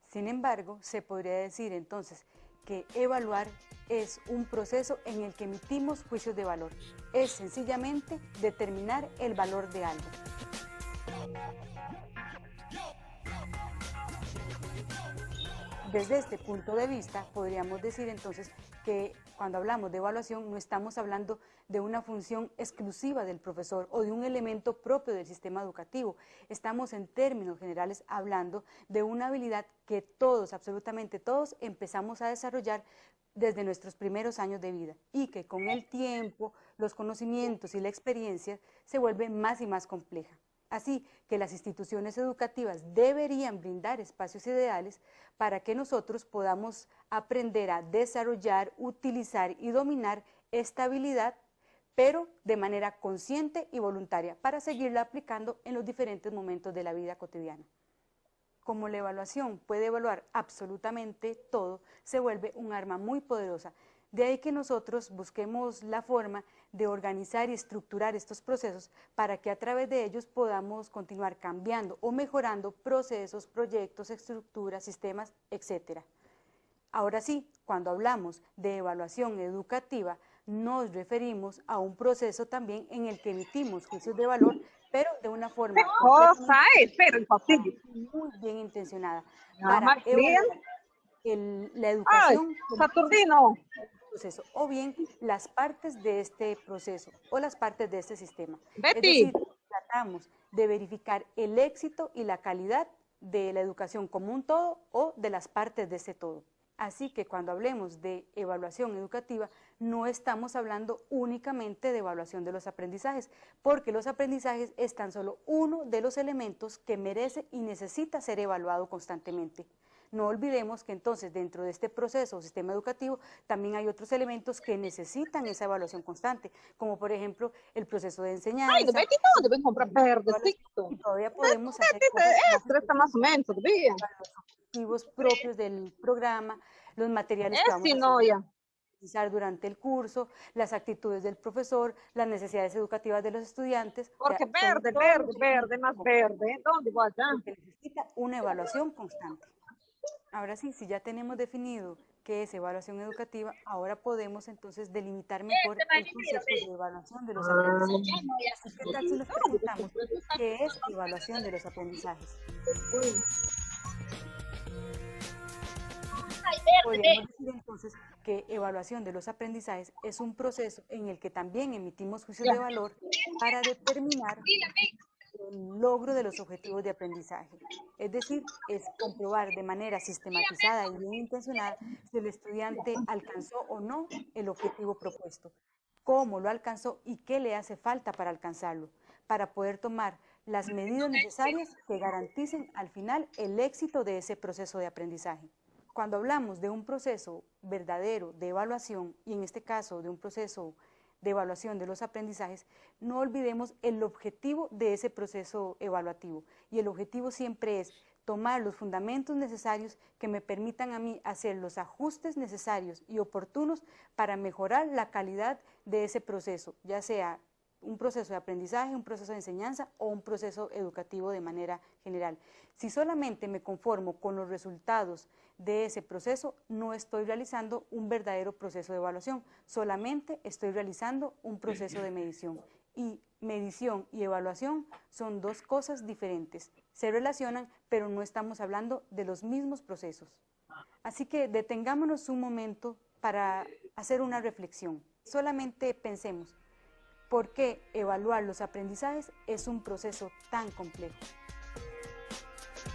Speaker 2: Sin embargo, se podría decir entonces que evaluar es un proceso en el que emitimos juicios de valor. Es sencillamente determinar el valor de algo. Desde este punto de vista, podríamos decir entonces que cuando hablamos de evaluación no estamos hablando de una función exclusiva del profesor o de un elemento propio del sistema educativo. Estamos en términos generales hablando de una habilidad que todos, absolutamente todos, empezamos a desarrollar desde nuestros primeros años de vida y que con el tiempo, los conocimientos y la experiencia se vuelve más y más compleja. Así que las instituciones educativas deberían brindar espacios ideales para que nosotros podamos aprender a desarrollar, utilizar y dominar esta habilidad, pero de manera consciente y voluntaria, para seguirla aplicando en los diferentes momentos de la vida cotidiana. Como la evaluación puede evaluar absolutamente todo, se vuelve un arma muy poderosa. De ahí que nosotros busquemos la forma de organizar y estructurar estos procesos para que a través de ellos podamos continuar cambiando o mejorando procesos, proyectos, estructuras, sistemas, etc. Ahora sí, cuando hablamos de evaluación educativa, nos referimos a un proceso también en el que emitimos juicios de valor, pero de una forma
Speaker 3: Cosa es, pero imposible.
Speaker 2: muy bien intencionada
Speaker 3: Nada
Speaker 2: para
Speaker 3: más bien.
Speaker 2: evaluar la
Speaker 3: Ay,
Speaker 2: educación como
Speaker 3: Saturnino.
Speaker 2: proceso, o bien las partes de este proceso o las partes de este sistema. Es
Speaker 3: Betty.
Speaker 2: decir, tratamos de verificar el éxito y la calidad de la educación como un todo o de las partes de ese todo. Así que cuando hablemos de evaluación educativa, no estamos hablando únicamente de evaluación de los aprendizajes, porque los aprendizajes es tan solo uno de los elementos que merece y necesita ser evaluado constantemente. No olvidemos que entonces dentro de este proceso o sistema educativo también hay otros elementos que necesitan esa evaluación constante, como por ejemplo el proceso de enseñanza.
Speaker 3: Ay, Betty, no, deben comprar verdecito.
Speaker 2: Y todavía podemos hacer
Speaker 3: Extra está más o menos, todavía.
Speaker 2: los objetivos propios del programa, los materiales que vamos a
Speaker 3: no, ya.
Speaker 2: utilizar durante el curso, las actitudes del profesor, las necesidades educativas de los estudiantes.
Speaker 3: Porque
Speaker 2: O sea,
Speaker 3: verde, más verde. ¿Dónde voy allá?
Speaker 2: que necesita una evaluación constante. Ahora sí, si ya tenemos definido qué es evaluación educativa, ahora podemos entonces delimitar mejor el concepto de evaluación de los aprendizajes. Así que tal si nos preguntamos qué es evaluación de los aprendizajes. Podríamos decir entonces que evaluación de los aprendizajes es un proceso en el que también emitimos juicios de valor para determinar el logro de los objetivos de aprendizaje. Es decir, es comprobar de manera sistematizada y bien intencionada si el estudiante alcanzó o no el objetivo propuesto, cómo lo alcanzó y qué le hace falta para alcanzarlo, para poder tomar las medidas necesarias que garanticen al final el éxito de ese proceso de aprendizaje. Cuando hablamos de un proceso verdadero de evaluación, y en este caso de un proceso de evaluación de los aprendizajes, no olvidemos el objetivo de ese proceso evaluativo. Y el objetivo siempre es tomar los fundamentos necesarios que me permitan a mí hacer los ajustes necesarios y oportunos para mejorar la calidad de ese proceso, ya sea un proceso de aprendizaje, un proceso de enseñanza o un proceso educativo de manera general. Si solamente me conformo con los resultados de ese proceso, no estoy realizando un verdadero proceso de evaluación, solamente estoy realizando un proceso de medición. Y medición y evaluación son dos cosas diferentes. Se relacionan, pero no estamos hablando de los mismos procesos. Así que detengámonos un momento para hacer una reflexión. Solamente pensemos, ¿por qué evaluar los aprendizajes es un proceso tan complejo?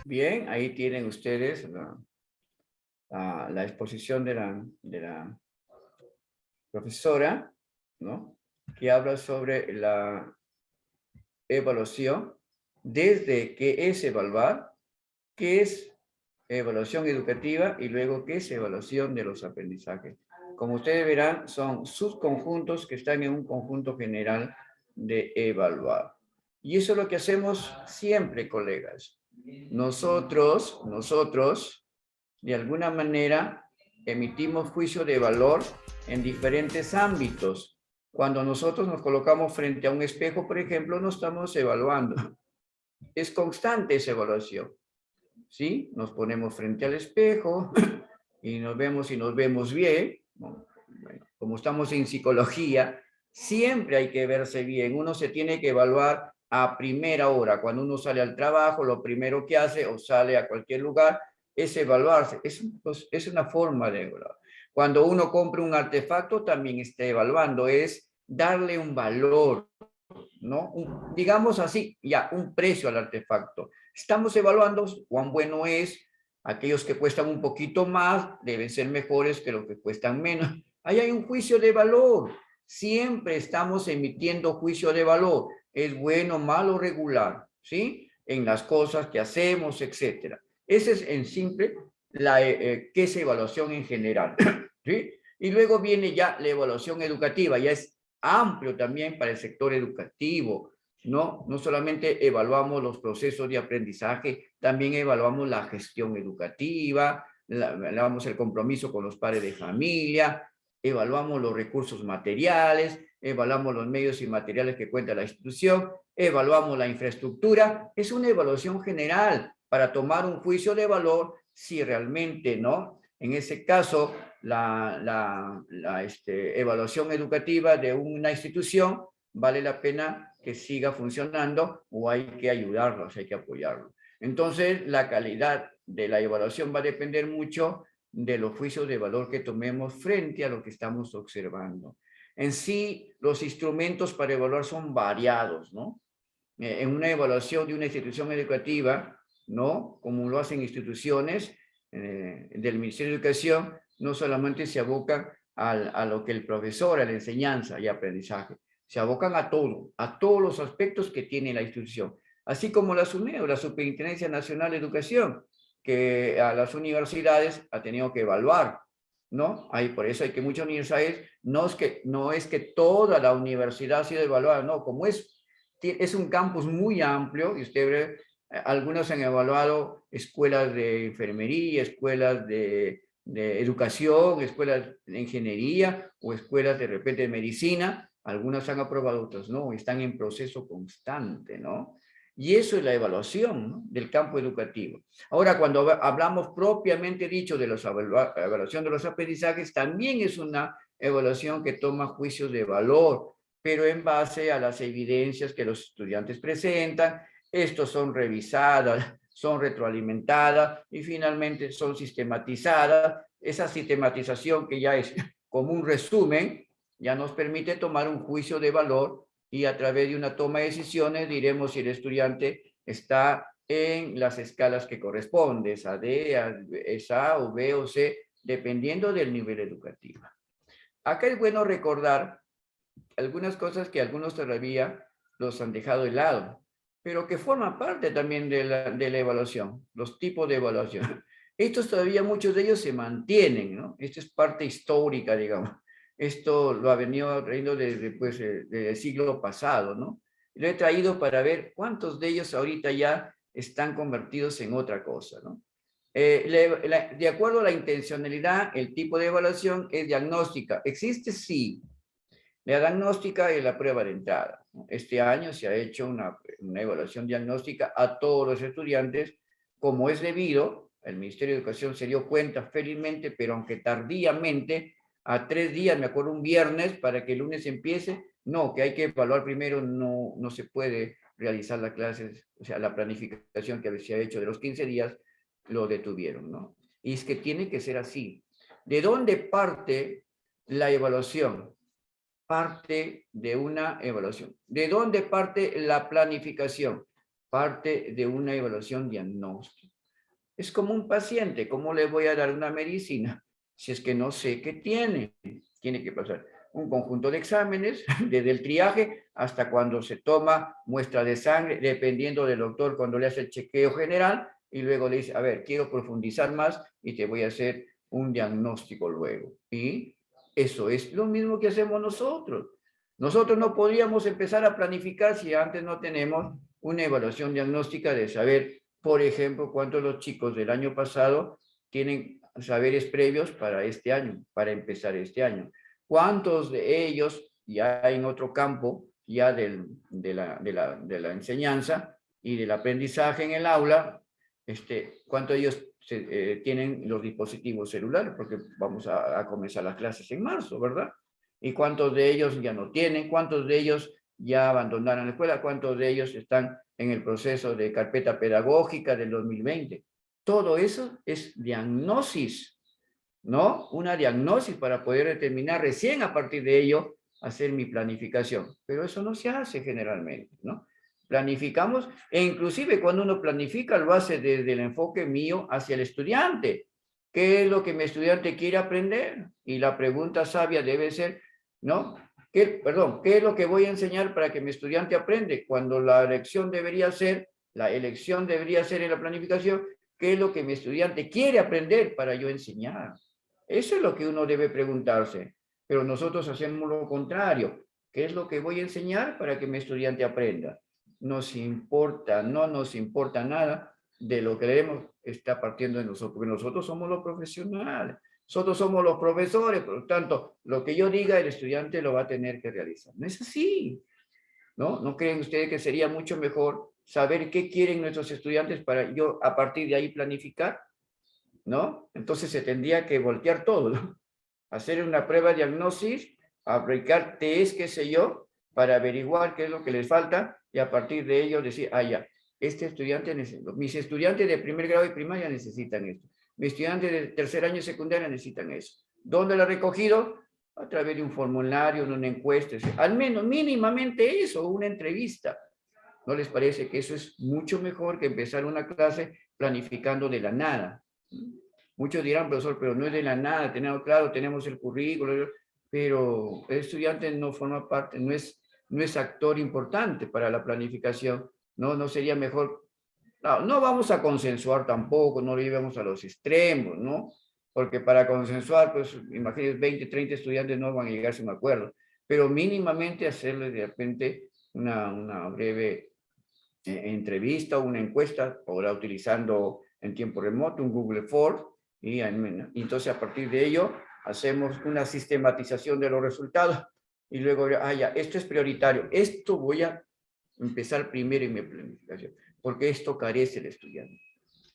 Speaker 1: Bien, ahí tienen ustedes la exposición de la profesora, ¿no? Que habla sobre la evaluación, desde qué es evaluar, qué es evaluación educativa y luego qué es evaluación de los aprendizajes. Como ustedes verán, son subconjuntos que están en un conjunto general de evaluar. Y eso es lo que hacemos siempre, colegas. Nosotros, de alguna manera, emitimos juicio de valor en diferentes ámbitos. Cuando nosotros nos colocamos frente a un espejo, por ejemplo, no estamos evaluando. Es constante esa evaluación. ¿Sí? Nos ponemos frente al espejo y nos vemos bien. Bueno, como estamos en psicología, siempre hay que verse bien. Uno se tiene que evaluar a primera hora. Cuando uno sale al trabajo, lo primero que hace o sale a cualquier lugar es evaluarse. Es una forma de evaluar. Cuando uno compra un artefacto, también está evaluando. Es darle un valor, ¿no? Digamos así, ya, un precio al artefacto. Estamos evaluando cuán bueno es. Aquellos que cuestan un poquito más deben ser mejores que los que cuestan menos. Ahí hay un juicio de valor. Siempre estamos emitiendo juicio de valor. ¿Es bueno, malo, regular? ¿sí? En las cosas que hacemos, etcétera. Ese es en simple qué es evaluación en general, ¿sí? Y luego viene ya la evaluación educativa, ya es amplio también para el sector educativo, ¿no? No solamente evaluamos los procesos de aprendizaje, también evaluamos la gestión educativa, evaluamos el compromiso con los padres de familia, evaluamos los recursos materiales, evaluamos los medios y materiales que cuenta la institución, evaluamos la infraestructura. Es una evaluación general para tomar un juicio de valor si realmente, ¿no? En ese caso, la evaluación educativa de una institución vale la pena que siga funcionando o hay que ayudarlos, hay que apoyarlos. Entonces, la calidad de la evaluación va a depender mucho de los juicios de valor que tomemos frente a lo que estamos observando. En sí, los instrumentos para evaluar son variados, ¿no? En una evaluación de una institución educativa, ¿no? Como lo hacen instituciones del Ministerio de Educación, no solamente se abocan a lo que el profesor, a la enseñanza y aprendizaje, se abocan a todos los aspectos que tiene la institución, así como la SUNEDU, la Superintendencia Nacional de Educación, que a las universidades ha tenido que evaluar, ¿no? Por eso hay que muchas universidades, no es que toda la universidad ha sido evaluada, no, como es un campus muy amplio, y usted ve, algunos han evaluado escuelas de enfermería, escuelas de educación, escuelas de ingeniería o escuelas de repente de medicina, algunas han aprobado, otras no, están en proceso constante, ¿no? Y eso es la evaluación, ¿no? Del campo educativo. Ahora, cuando hablamos propiamente dicho de la evaluación de los aprendizajes, también es una evaluación que toma juicios de valor, pero en base a las evidencias que los estudiantes presentan. Estos son revisadas, son retroalimentadas y finalmente son sistematizadas. Esa sistematización, que ya es como un resumen, ya nos permite tomar un juicio de valor y a través de una toma de decisiones diremos si el estudiante está en las escalas que corresponde, es A, D, es A o B o C, dependiendo del nivel educativo. Acá es bueno recordar algunas cosas que algunos todavía los han dejado de lado, pero que forman parte también de la evaluación, los tipos de evaluación. Estos todavía muchos de ellos se mantienen, ¿no? Esto es parte histórica, digamos. Esto lo ha venido trayendo desde pues, el siglo pasado, ¿no? Lo he traído para ver cuántos de ellos ahorita ya están convertidos en otra cosa, ¿no? De acuerdo a la intencionalidad, el tipo de evaluación es diagnóstica. ¿Existe? Sí. La diagnóstica es la prueba de entrada. Este año se ha hecho una evaluación diagnóstica a todos los estudiantes, como es debido. El Ministerio de Educación se dio cuenta felizmente, pero aunque tardíamente, a 3 días, me acuerdo un viernes, para que el lunes empiece, no, que hay que evaluar primero, no se puede realizar las clases, o sea, la planificación que se ha hecho de los 15 días, lo detuvieron, ¿no? Y es que tiene que ser así. ¿De dónde parte la evaluación? Parte de una evaluación. ¿De dónde parte la planificación? Parte de una evaluación diagnóstica. Es como un paciente, ¿cómo le voy a dar una medicina si es que no sé qué tiene? Tiene que pasar un conjunto de exámenes, desde el triaje hasta cuando se toma muestra de sangre, dependiendo del doctor cuando le hace el chequeo general, y luego le dice, a ver, quiero profundizar más y te voy a hacer un diagnóstico luego. Y eso es lo mismo que hacemos nosotros. Nosotros no podríamos empezar a planificar si antes no tenemos una evaluación diagnóstica de saber, por ejemplo, cuántos los chicos del año pasado tienen saberes previos para este año, para empezar este año. ¿Cuántos de ellos ya en otro campo, ya de la enseñanza y del aprendizaje en el aula, cuántos de ellos tienen los dispositivos celulares? Porque vamos a comenzar las clases en marzo, ¿verdad? ¿Y cuántos de ellos ya no tienen? ¿Cuántos de ellos ya abandonaron la escuela? ¿Cuántos de ellos están en el proceso de carpeta pedagógica del 2020? Todo eso es diagnosis, ¿no? Una diagnosis para poder determinar recién a partir de ello hacer mi planificación. Pero eso no se hace generalmente, ¿no? Planificamos, e inclusive cuando uno planifica lo hace desde el enfoque mío hacia el estudiante. ¿Qué es lo que mi estudiante quiere aprender? Y la pregunta sabia debe ser, ¿no? ¿Qué es lo que voy a enseñar para que mi estudiante aprende? Cuando la lección debería ser La elección debería ser en la planificación, ¿qué es lo que mi estudiante quiere aprender para yo enseñar? Eso es lo que uno debe preguntarse. Pero nosotros hacemos lo contrario. ¿Qué es lo que voy a enseñar para que mi estudiante aprenda? Nos importa, no nos importa nada de lo que debemos está partiendo de nosotros, porque nosotros somos los profesionales, nosotros somos los profesores, por lo tanto, lo que yo diga, el estudiante lo va a tener que realizar. No es así, ¿no? ¿No creen ustedes que sería mucho mejor saber qué quieren nuestros estudiantes para yo a partir de ahí planificar? ¿No? Entonces se tendría que voltear todo, ¿no? Hacer una prueba de diagnosis, aplicar test, qué sé yo, para averiguar qué es lo que les falta y a partir de ello decir, ah, ya, este estudiante, mis estudiantes de primer grado y primaria necesitan esto, mis estudiantes de tercer año de secundaria necesitan eso. ¿Dónde lo he recogido? A través de un formulario, de una encuesta, al menos mínimamente eso, una entrevista. ¿No les parece que eso es mucho mejor que empezar una clase planificando de la nada? Muchos dirán, profesor, pero no es de la nada, tenemos, claro, tenemos el currículo, pero el estudiante no forma parte, no es actor importante para la planificación, ¿no? No sería mejor, no vamos a consensuar tampoco, no lo llevamos a los extremos, ¿no? Porque para consensuar, pues, imagínense, 20, 30 estudiantes no van a llegarse a un acuerdo, pero mínimamente hacerle de repente una breve entrevista o una encuesta, ahora utilizando en tiempo remoto un Google Form, y entonces a partir de ello hacemos una sistematización de los resultados y luego, ya, esto es prioritario, esto voy a empezar primero en mi planificación, porque esto carece el estudiante.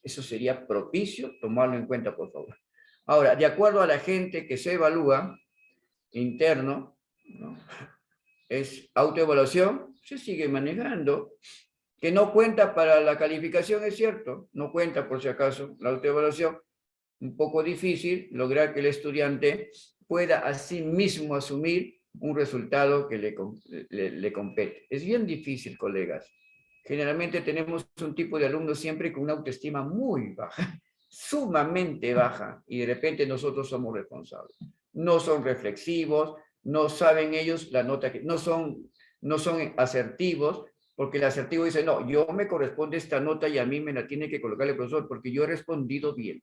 Speaker 1: Eso sería propicio tomarlo en cuenta, por favor. Ahora, de acuerdo a la gente que se evalúa, interno, ¿no? Es autoevaluación, se sigue manejando, que no cuenta para la calificación, es cierto, no cuenta por si acaso la autoevaluación, un poco difícil lograr que el estudiante pueda a sí mismo asumir un resultado que le compete. Es bien difícil, colegas. Generalmente tenemos un tipo de alumnos siempre con una autoestima muy baja, sumamente baja, y de repente nosotros somos responsables. No son reflexivos, no saben ellos la nota que... no son asertivos, porque el asertivo dice, no, yo me corresponde esta nota y a mí me la tiene que colocar el profesor porque yo he respondido bien.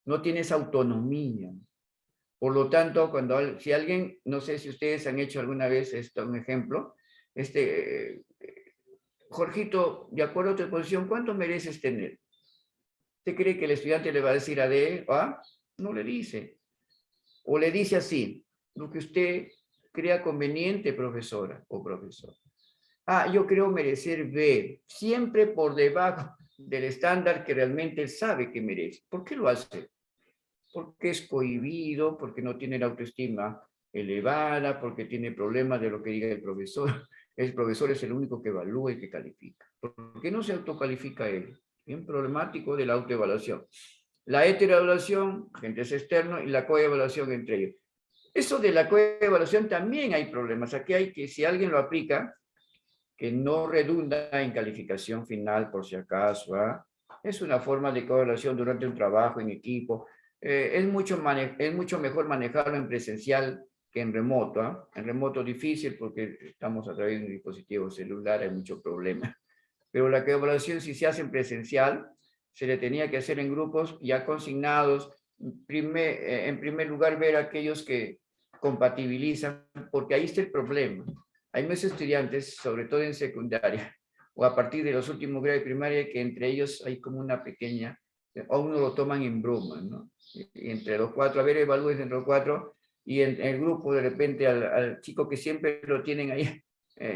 Speaker 1: No tienes autonomía. Por lo tanto, si alguien, no sé si ustedes han hecho alguna vez esto, un ejemplo, Jorgito, de acuerdo a tu posición, ¿cuánto mereces tener? ¿Usted cree que el estudiante le va a decir a D, A? No le dice. O le dice así, lo que usted crea conveniente, profesora o profesor. Ah, yo creo merecer B, siempre por debajo del estándar que realmente él sabe que merece. ¿Por qué lo hace? Porque es cohibido, porque no tiene la autoestima elevada, porque tiene problemas de lo que diga el profesor. El profesor es el único que evalúa y que califica. ¿Por qué no se autocalifica él? Bien problemático de la autoevaluación. La heteroevaluación, agentes externos, y la coevaluación entre ellos. Eso de la coevaluación también hay problemas. Aquí hay que, si alguien lo aplica, que no redunda en calificación final, por si acaso, ¿ah? Es una forma de coevaluación durante un trabajo en equipo. Es mucho mejor manejarlo en presencial que en remoto, ¿ah? En remoto difícil porque estamos a través de un dispositivo celular, hay mucho problema. Pero la coevaluación, si se hace en presencial, se le tenía que hacer en grupos ya consignados. En primer lugar, ver a aquellos que compatibilizan, porque ahí está el problema. Hay muchos estudiantes, sobre todo en secundaria, o a partir de los últimos grados de primaria, que entre ellos hay como una pequeña, o uno lo toman en broma, ¿no? Y entre los cuatro, a ver, evalúes entre los cuatro, y en el grupo de repente al chico que siempre lo tienen ahí,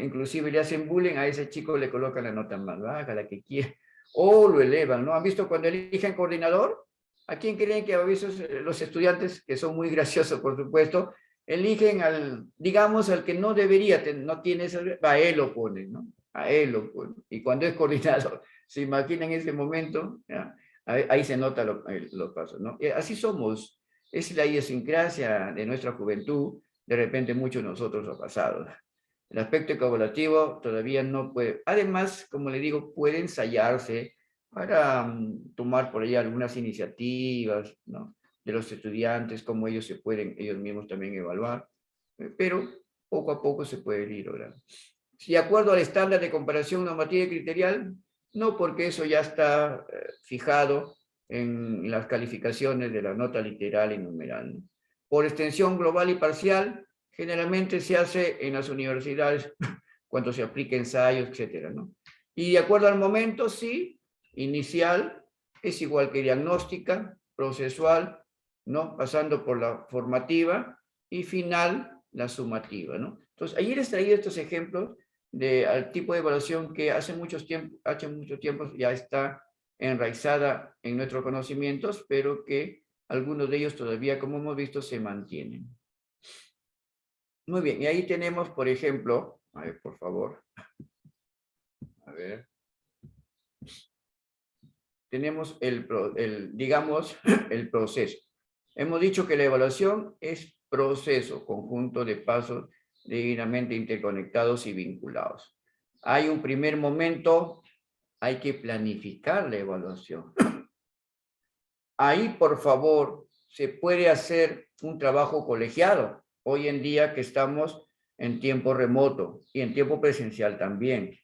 Speaker 1: inclusive le hacen bullying, a ese chico le colocan la nota más baja, la que quiera, o lo elevan, ¿no? ¿Han visto cuando eligen coordinador? ¿A quién creen que a veces los estudiantes, que son muy graciosos, por supuesto, eligen digamos, al que no debería, no tiene esa, a él lo ponen, ¿no? A él lo ponen. Y cuando es coordinador, se imagina en ese momento, ¿ya? Ahí se nota los pasos, ¿no? Así somos, es la idiosincrasia de nuestra juventud, de repente muchos de nosotros ha pasado. El aspecto evaluativo todavía no puede, además, como le digo, puede ensayarse para tomar por ahí algunas iniciativas, ¿no? De los estudiantes, cómo ellos se pueden, ellos mismos también evaluar, pero poco a poco se puede ir logrando. De acuerdo al estándar de comparación normativa y criterial, No, porque eso ya está fijado en las calificaciones de la nota literal y numeral, ¿no? Por extensión global y parcial, generalmente se hace en las universidades cuando se aplica ensayos, etcétera, ¿no? Y de acuerdo al momento, sí, inicial es igual que diagnóstica, procesual, ¿no? Pasando por la formativa y final, la sumativa, ¿no? Entonces, ayer les traía estos ejemplos al tipo de evaluación que hace mucho tiempo ya está enraizada en nuestros conocimientos, pero que algunos de ellos todavía, como hemos visto, se mantienen. Muy bien, y ahí tenemos, por ejemplo, a ver, por favor, a ver, tenemos digamos, el proceso. Hemos dicho que la evaluación es proceso, conjunto de pasos debidamente interconectados y vinculados. Hay un primer momento, hay que planificar la evaluación. Ahí, por favor, se puede hacer un trabajo colegiado. Hoy en día que estamos en tiempo remoto y en tiempo presencial también.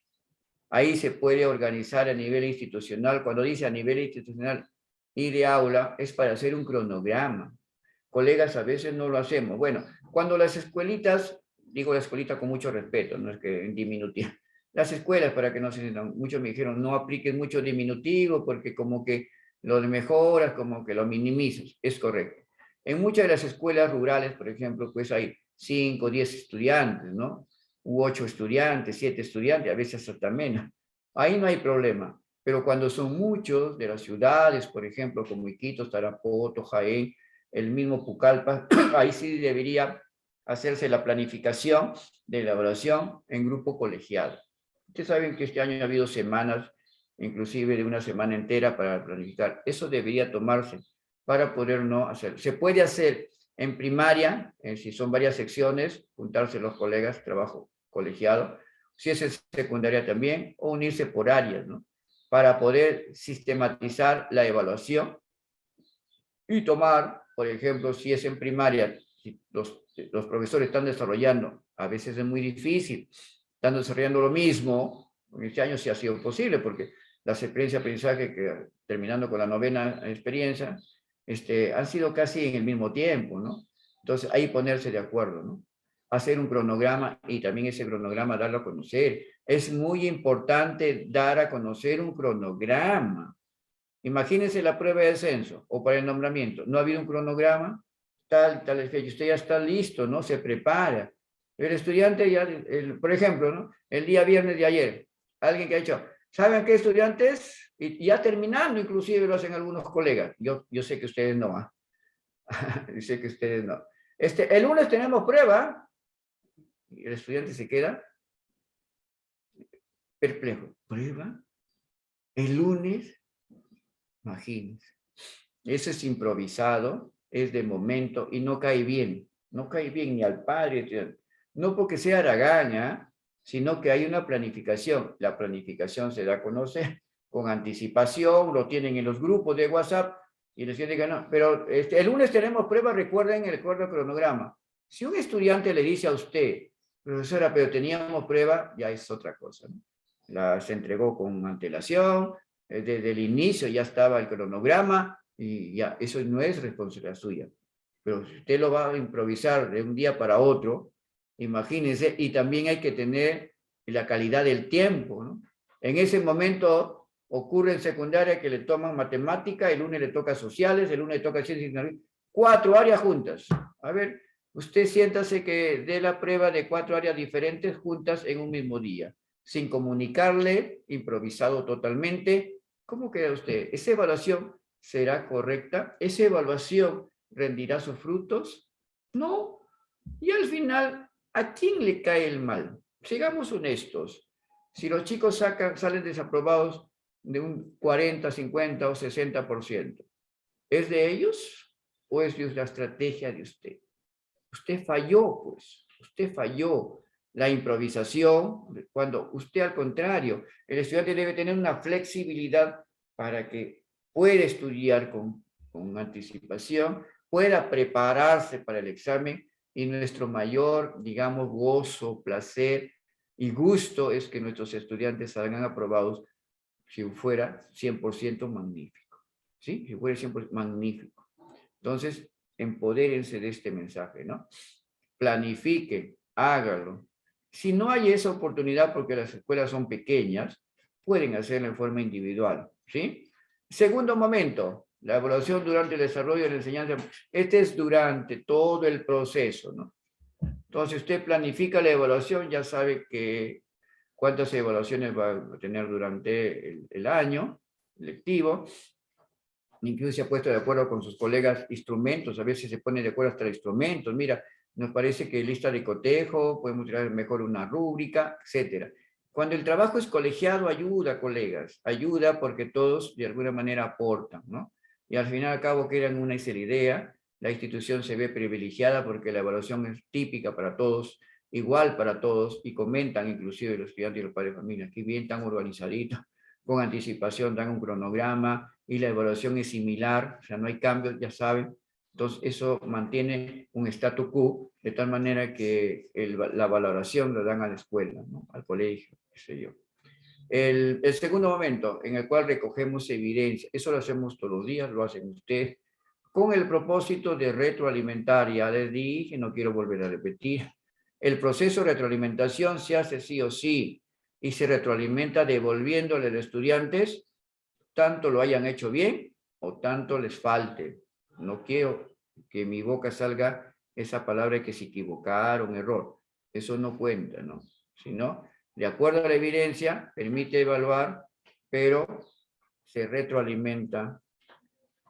Speaker 1: Ahí se puede organizar a nivel institucional. Cuando dice a nivel institucional y de aula, es para hacer un cronograma. Colegas, a veces no lo hacemos. Bueno, cuando las escuelitas, digo la escuelita con mucho respeto, no es que en diminutivo, las escuelas, para que no se entiendan, muchos me dijeron, no apliques mucho diminutivo, porque como que lo mejoras, como que lo minimizas. Es correcto. En muchas de las escuelas rurales, por ejemplo, pues hay 5, 10 estudiantes, ¿no? U 8 estudiantes, 7 estudiantes, a veces hasta menos. Ahí no hay problema. Pero cuando son muchos de las ciudades, por ejemplo, como Iquitos, Tarapoto, Jaén, el mismo Pucallpa, ahí sí debería hacerse la planificación de la evaluación en grupo colegiado. Ustedes saben que este año ha habido semanas, inclusive de una semana entera para planificar. Eso debería tomarse para poder no hacer. Se puede hacer en primaria, si son varias secciones, juntarse los colegas, trabajo colegiado, si es en secundaria también, o unirse por áreas, ¿no? Para poder sistematizar la evaluación y tomar, por ejemplo, si es en primaria, si los profesores están desarrollando, a veces es muy difícil, están desarrollando lo mismo, en este año sí ha sido posible, porque las experiencias de aprendizaje, que terminando con la 9ª experiencia, han sido casi en el mismo tiempo, ¿no? Entonces, ahí ponerse de acuerdo, ¿no? Hacer un cronograma y también ese cronograma darlo a conocer. Es muy importante dar a conocer un cronograma. Imagínense la prueba de censo o para el nombramiento. No ha habido un cronograma, tal fecha. Usted ya está listo, ¿no? Se prepara. El estudiante ya, por ejemplo, ¿no? El día viernes de ayer, alguien que ha dicho, ¿saben qué, estudiantes? Y ya terminando, inclusive lo hacen algunos colegas. Yo sé que ustedes no. Yo sé que ustedes no. El lunes tenemos prueba. Y el estudiante se queda perplejo. ¿Prueba? ¿El lunes? Imagínense. Eso es improvisado, es de momento y no cae bien. No cae bien ni al padre, no porque sea haragaña, sino que hay una planificación. La planificación se da a conocer con anticipación, lo tienen en los grupos de WhatsApp y les dicen que no. Pero el lunes tenemos prueba, recuerden el cronograma. Si un estudiante le dice a usted, profesora, pero teníamos prueba, ya es otra cosa, ¿no? Se entregó con antelación, desde el inicio ya estaba el cronograma, y ya, eso no es responsabilidad suya. Pero si usted lo va a improvisar de un día para otro, imagínense, y también hay que tener la calidad del tiempo, ¿no? En ese momento ocurre en secundaria que le toman matemática, el lunes le toca sociales, el lunes le toca ciencias, 4 áreas juntas. A ver, usted siéntase que dé la prueba de 4 áreas diferentes juntas en un mismo día, sin comunicarle, improvisado totalmente. ¿Cómo queda usted? ¿Esa evaluación será correcta? ¿Esa evaluación rendirá sus frutos? No. Y al final, ¿a quién le cae el mal? Sigamos honestos. Si los chicos salen desaprobados de un 40, 50 o 60%, ¿es de ellos o es de la estrategia de usted? Usted falló, pues. Usted falló. La improvisación, cuando usted al contrario, el estudiante debe tener una flexibilidad para que pueda estudiar con anticipación, pueda prepararse para el examen, y nuestro mayor, digamos, gozo, placer y gusto es que nuestros estudiantes salgan aprobados si fuera 100% magnífico. ¿Sí? Si fuera 100% magnífico. Entonces, empodérense de este mensaje, ¿no? Planifiquen, hágalo. Si no hay esa oportunidad porque las escuelas son pequeñas, pueden hacerlo en forma individual, ¿sí? Segundo momento, la evaluación durante el desarrollo de la enseñanza. Este es durante todo el proceso, ¿no? Entonces, usted planifica la evaluación, ya sabe que cuántas evaluaciones va a tener durante el año lectivo. Incluso se ha puesto de acuerdo con sus colegas instrumentos, a veces se pone de acuerdo hasta instrumentos. Mira, nos parece que lista de cotejo, podemos tirar mejor una rúbrica, etcétera. Cuando el trabajo es colegiado, ayuda, colegas, ayuda porque todos de alguna manera aportan, ¿no? Y al final al cabo quedan una sola idea, la institución se ve privilegiada porque la evaluación es típica para todos, igual para todos, y comentan inclusive los estudiantes y los padres de familia, que bien tan urbanizadito, con anticipación dan un cronograma, y la evaluación es similar, o sea, no hay cambios, ya saben. Entonces, eso mantiene un statu quo, de tal manera que la valoración lo dan a la escuela, ¿no? Al colegio, qué sé yo. El segundo momento en el cual recogemos evidencia, eso lo hacemos todos los días, lo hacen ustedes, con el propósito de retroalimentar. Ya les dije, no quiero volver a repetir. El proceso de retroalimentación se hace sí o sí, y se retroalimenta devolviéndole a los estudiantes tanto lo hayan hecho bien o tanto les falte. No quiero que mi boca salga esa palabra que se equivocaron, error. Eso no cuenta, ¿no? Sino, de acuerdo a la evidencia, permite evaluar, pero se retroalimenta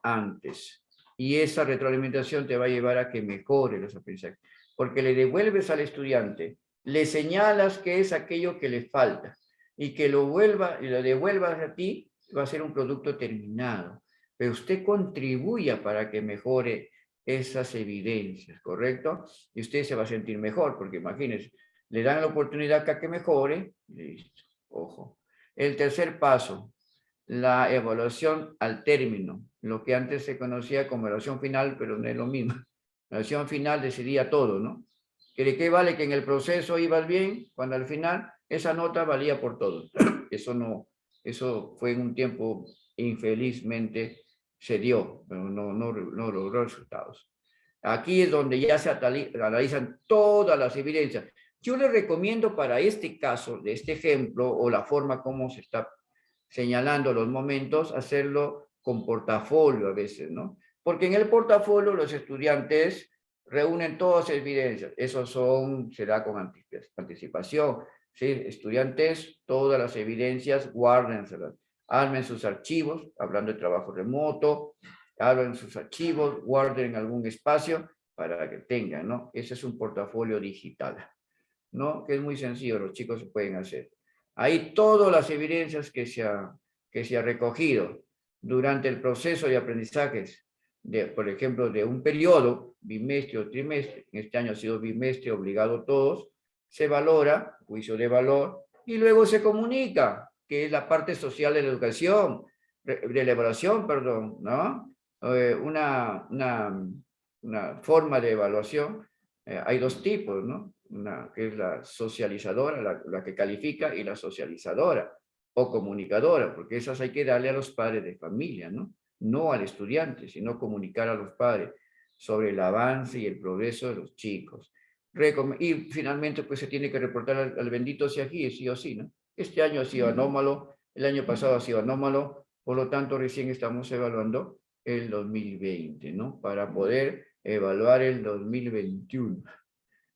Speaker 1: antes. Y esa retroalimentación te va a llevar a que mejore los aprendizajes. Porque le devuelves al estudiante, le señalas qué es aquello que le falta y que lo devuelvas a ti, va a ser un producto terminado. Pero usted contribuya para que mejore esas evidencias, ¿correcto? Y usted se va a sentir mejor, porque imagínense, le dan la oportunidad a que mejore, listo, ojo. El tercer paso, la evaluación al término, lo que antes se conocía como evaluación final, pero no es lo mismo. La evaluación final decidía todo, ¿no? ¿Que ¿De qué vale que en el proceso ibas bien, cuando al final esa nota valía por todo? Eso fue en un tiempo, infelizmente, se dio, pero no logró resultados. Aquí es donde ya se analizan todas las evidencias. Yo les recomiendo para este caso, de este ejemplo, o la forma como se está señalando los momentos, hacerlo con portafolio a veces, ¿no? Porque en el portafolio los estudiantes reúnen todas las evidencias. Eso se da con anticipación. ¿Sí? Estudiantes, todas las evidencias, guárdenselas. Armen sus archivos, hablando de trabajo remoto, abran sus archivos, guarden algún espacio para que tengan, ¿no? Ese es un portafolio digital, ¿no? Que es muy sencillo, los chicos se pueden hacer. Ahí todas las evidencias que se ha recogido durante el proceso de aprendizajes, por ejemplo, de un periodo, bimestre o trimestre, en este año ha sido bimestre, obligado todos, se valora, juicio de valor, y luego se comunica, que es la parte social de la educación, de la evaluación, perdón, ¿no? Una forma de evaluación, hay dos tipos, ¿no? Una que es la socializadora, la que califica, y la socializadora o comunicadora, porque esas hay que darle a los padres de familia, ¿no? No al estudiante, sino comunicar a los padres sobre el avance y el progreso de los chicos. Y finalmente, pues se tiene que reportar al bendito CIAGI, sí o sí, ¿no? Este año ha sido anómalo, el año pasado ha sido anómalo, por lo tanto recién estamos evaluando el 2020, ¿no? Para poder evaluar el 2021.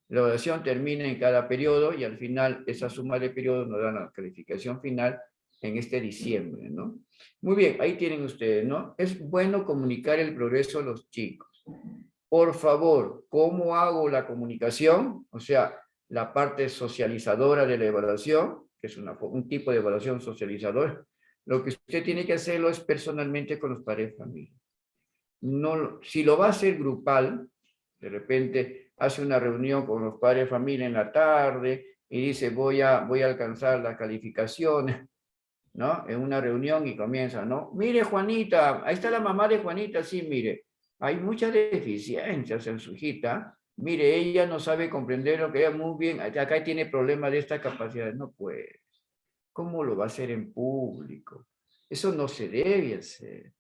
Speaker 1: La evaluación termina en cada periodo y al final esa suma de periodos nos da la calificación final en este diciembre, ¿no? Muy bien, ahí tienen ustedes, ¿no? Es bueno comunicar el progreso a los chicos. Por favor, ¿cómo hago la comunicación? O sea, la parte socializadora de la evaluación, que es un tipo de evaluación socializadora. Lo que usted tiene que hacerlo es personalmente con los padres de familia. No, si lo va a hacer grupal, de repente hace una reunión con los padres de familia en la tarde y dice voy a alcanzar las calificaciones, ¿no? En una reunión y comienza, ¿no? Mire Juanita, ahí está la mamá de Juanita, sí, mire, hay muchas deficiencias en su hijita, mire, ella no sabe comprender lo que ella muy bien, acá tiene problemas de esta capacidad, no puede. ¿Cómo lo va a hacer en público? Eso no se debe hacer.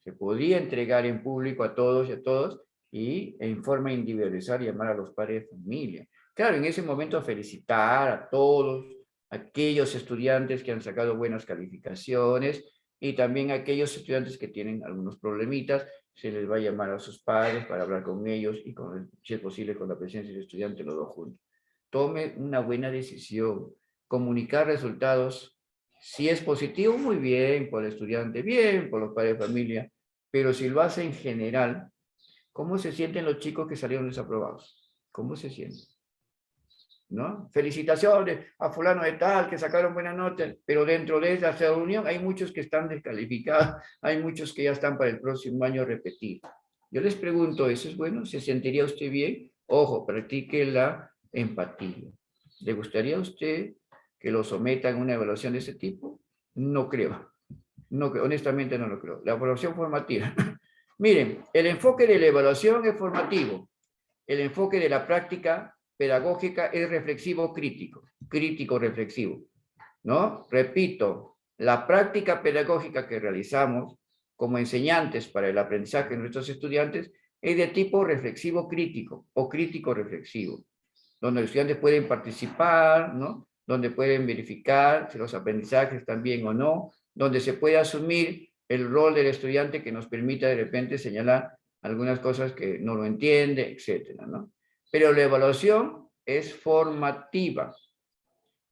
Speaker 1: Se podría entregar en público a todos y a todos y en forma individualizada llamar a los padres de familia. Claro, en ese momento felicitar a todos aquellos estudiantes que han sacado buenas calificaciones y también a aquellos estudiantes que tienen algunos problemitas, se les va a llamar a sus padres para hablar con ellos y, si es posible, con la presencia del estudiante, los dos juntos. Tome una buena decisión, comunicar resultados. Si es positivo, muy bien, por el estudiante, bien, por los padres de familia, pero si lo hace en general, ¿cómo se sienten los chicos que salieron desaprobados? ¿Cómo se sienten? ¿No? Felicitaciones a fulano de tal, que sacaron buenas notas, pero dentro de esa reunión hay muchos que están descalificados, hay muchos que ya están para el próximo año repetir. Yo les pregunto, ¿eso es bueno? ¿Se sentiría usted bien? Ojo, practique la empatía. ¿Le gustaría a usted que lo sometan a una evaluación de ese tipo? No creo. No, honestamente no lo creo. La evaluación formativa. Miren, el enfoque de la evaluación es formativo. El enfoque de la práctica pedagógica es reflexivo crítico. Crítico reflexivo. ¿No? Repito, la práctica pedagógica que realizamos como enseñantes para el aprendizaje de nuestros estudiantes es de tipo reflexivo crítico o crítico reflexivo, donde los estudiantes pueden participar, ¿no? Donde pueden verificar si los aprendizajes están bien o no, donde se puede asumir el rol del estudiante que nos permita de repente señalar algunas cosas que no lo entiende, etcétera, ¿no? Pero la evaluación es formativa.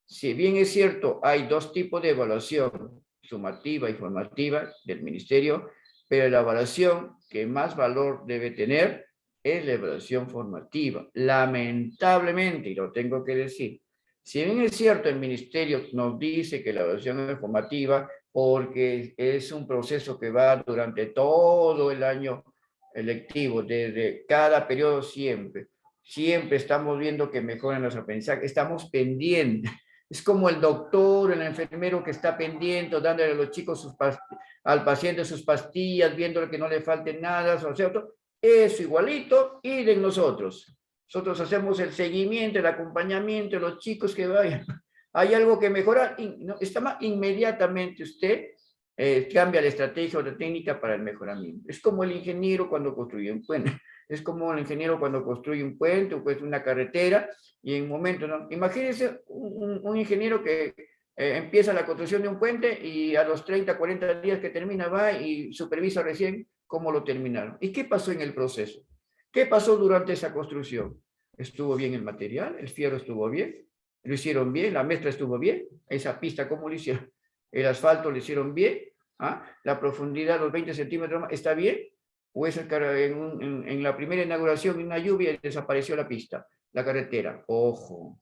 Speaker 1: Si bien es cierto, hay dos tipos de evaluación, sumativa y formativa del ministerio, pero la evaluación que más valor debe tener es la evaluación formativa. Lamentablemente, y lo tengo que decir, si bien es cierto, el ministerio nos dice que la evaluación es formativa porque es un proceso que va durante todo el año lectivo, desde cada periodo siempre. Siempre estamos viendo que mejoran los aprendizajes, estamos pendientes. Es como el doctor, el enfermero que está pendiente, dándole a los chicos al paciente sus pastillas, viendo que no le falte nada, ¿cierto? Eso igualito, y de nosotros. Nosotros hacemos el seguimiento, el acompañamiento de los chicos que vayan. Hay algo que mejorar, inmediatamente usted cambia la estrategia o la técnica para el mejoramiento. Es como el ingeniero cuando construye un puente. Es como el ingeniero cuando construye un puente o pues una carretera y en un momento, ¿no? Imagínense un ingeniero que empieza la construcción de un puente y a los 30, 40 días que termina va y supervisa recién cómo lo terminaron. ¿Y qué pasó en el proceso? ¿Qué pasó durante esa construcción? ¿Estuvo bien el material? ¿El fierro estuvo bien? ¿Lo hicieron bien? ¿La mezcla estuvo bien? ¿Esa pista cómo lo hicieron? ¿El asfalto lo hicieron bien? ¿Ah? ¿La profundidad, los 20 centímetros, está bien? ¿O es en la primera inauguración, en una lluvia, desapareció la pista, la carretera? Ojo,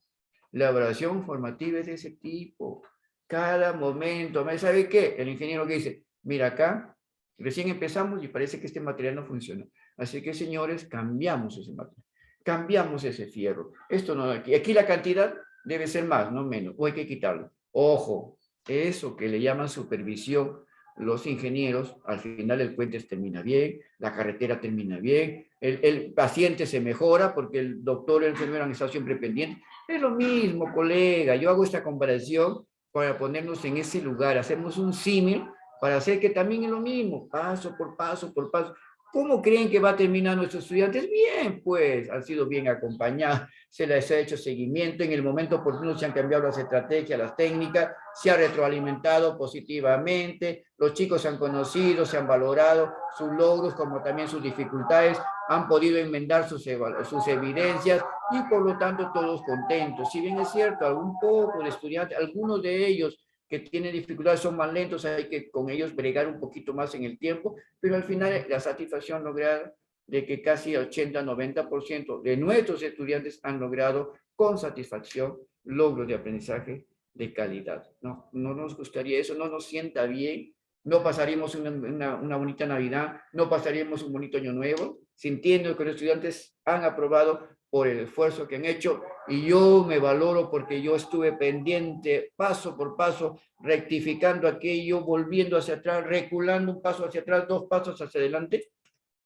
Speaker 1: la evaluación formativa es de ese tipo. Cada momento, ¿sabe qué? El ingeniero que dice, mira acá, recién empezamos y parece que este material no funciona. Así que, señores, cambiamos ese material. Cambiamos ese fierro. Esto no, aquí la cantidad debe ser más, no menos, o hay que quitarlo. Ojo, eso que le llaman supervisión los ingenieros, al final el puente termina bien, la carretera termina bien, el paciente se mejora porque el doctor y el enfermero han estado siempre pendientes. Es lo mismo, colega, yo hago esta comparación para ponernos en ese lugar, hacemos un símil para hacer que también es lo mismo, paso por paso por paso. ¿Cómo creen que va a terminar nuestros estudiantes? Bien, pues, han sido bien acompañados, se les ha hecho seguimiento, en el momento oportuno se han cambiado las estrategias, las técnicas, se ha retroalimentado positivamente, los chicos han conocido, se han valorado sus logros como también sus dificultades, han podido enmendar sus evidencias y por lo tanto todos contentos. Si bien es cierto, algún poco de estudiantes, algunos de ellos que tienen dificultades son más lentos, hay que con ellos bregar un poquito más en el tiempo, pero al final la satisfacción lograda de que casi 80-90% de nuestros estudiantes han logrado con satisfacción logros de aprendizaje de calidad. No, no nos gustaría eso, no nos sienta bien, no pasaríamos una bonita Navidad, no pasaríamos un bonito Año Nuevo, sintiendo que los estudiantes han aprobado por el esfuerzo que han hecho y yo me valoro porque yo estuve pendiente paso por paso, rectificando aquello, volviendo hacia atrás, reculando un paso hacia atrás, 2 pasos hacia adelante.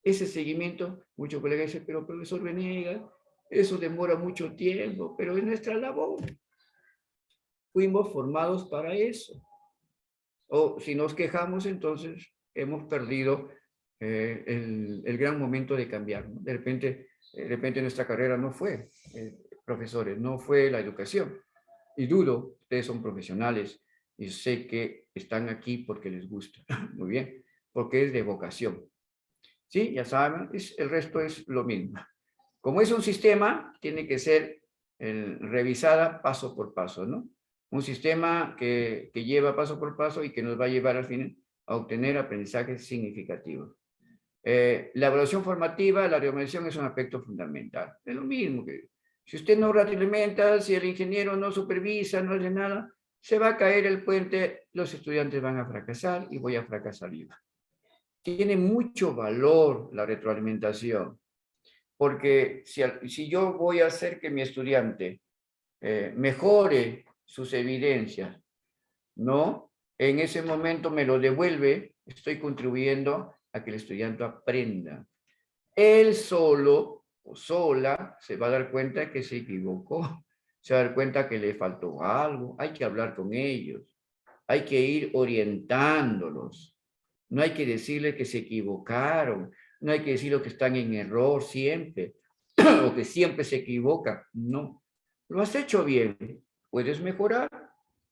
Speaker 1: Ese seguimiento, muchos colegas dicen, pero profesor Venegas, eso demora mucho tiempo, pero es nuestra labor. fuimos formados para eso. O si nos quejamos, entonces hemos perdido el gran momento de cambiar, ¿no? De repente nuestra carrera no fue profesores, no fue la educación. Y dudo, ustedes son profesionales y sé que están aquí porque les gusta. Muy bien, porque es de vocación. ¿Sí? Ya saben, el resto es lo mismo. Como es un sistema, tiene que ser revisada paso por paso, ¿no? Un sistema que lleva paso por paso y que nos va a llevar al final a obtener aprendizajes significativos. La evaluación formativa, la reorientación es un aspecto fundamental. Es lo mismo que si usted no retroalimenta, si el ingeniero no supervisa, no hace nada, se va a caer el puente, los estudiantes van a fracasar y voy a fracasar yo. Tiene mucho valor la retroalimentación, porque si yo voy a hacer que mi estudiante mejore sus evidencias, ¿no? En ese momento me lo devuelve, estoy contribuyendo a que el estudiante aprenda. Él solo o sola se va a dar cuenta que se equivocó, se va a dar cuenta que le faltó algo, hay que hablar con ellos, hay que ir orientándolos, no hay que decirles que se equivocaron, no hay que decirles que están en error siempre, o que siempre se equivocan, no. Lo has hecho bien, puedes mejorar,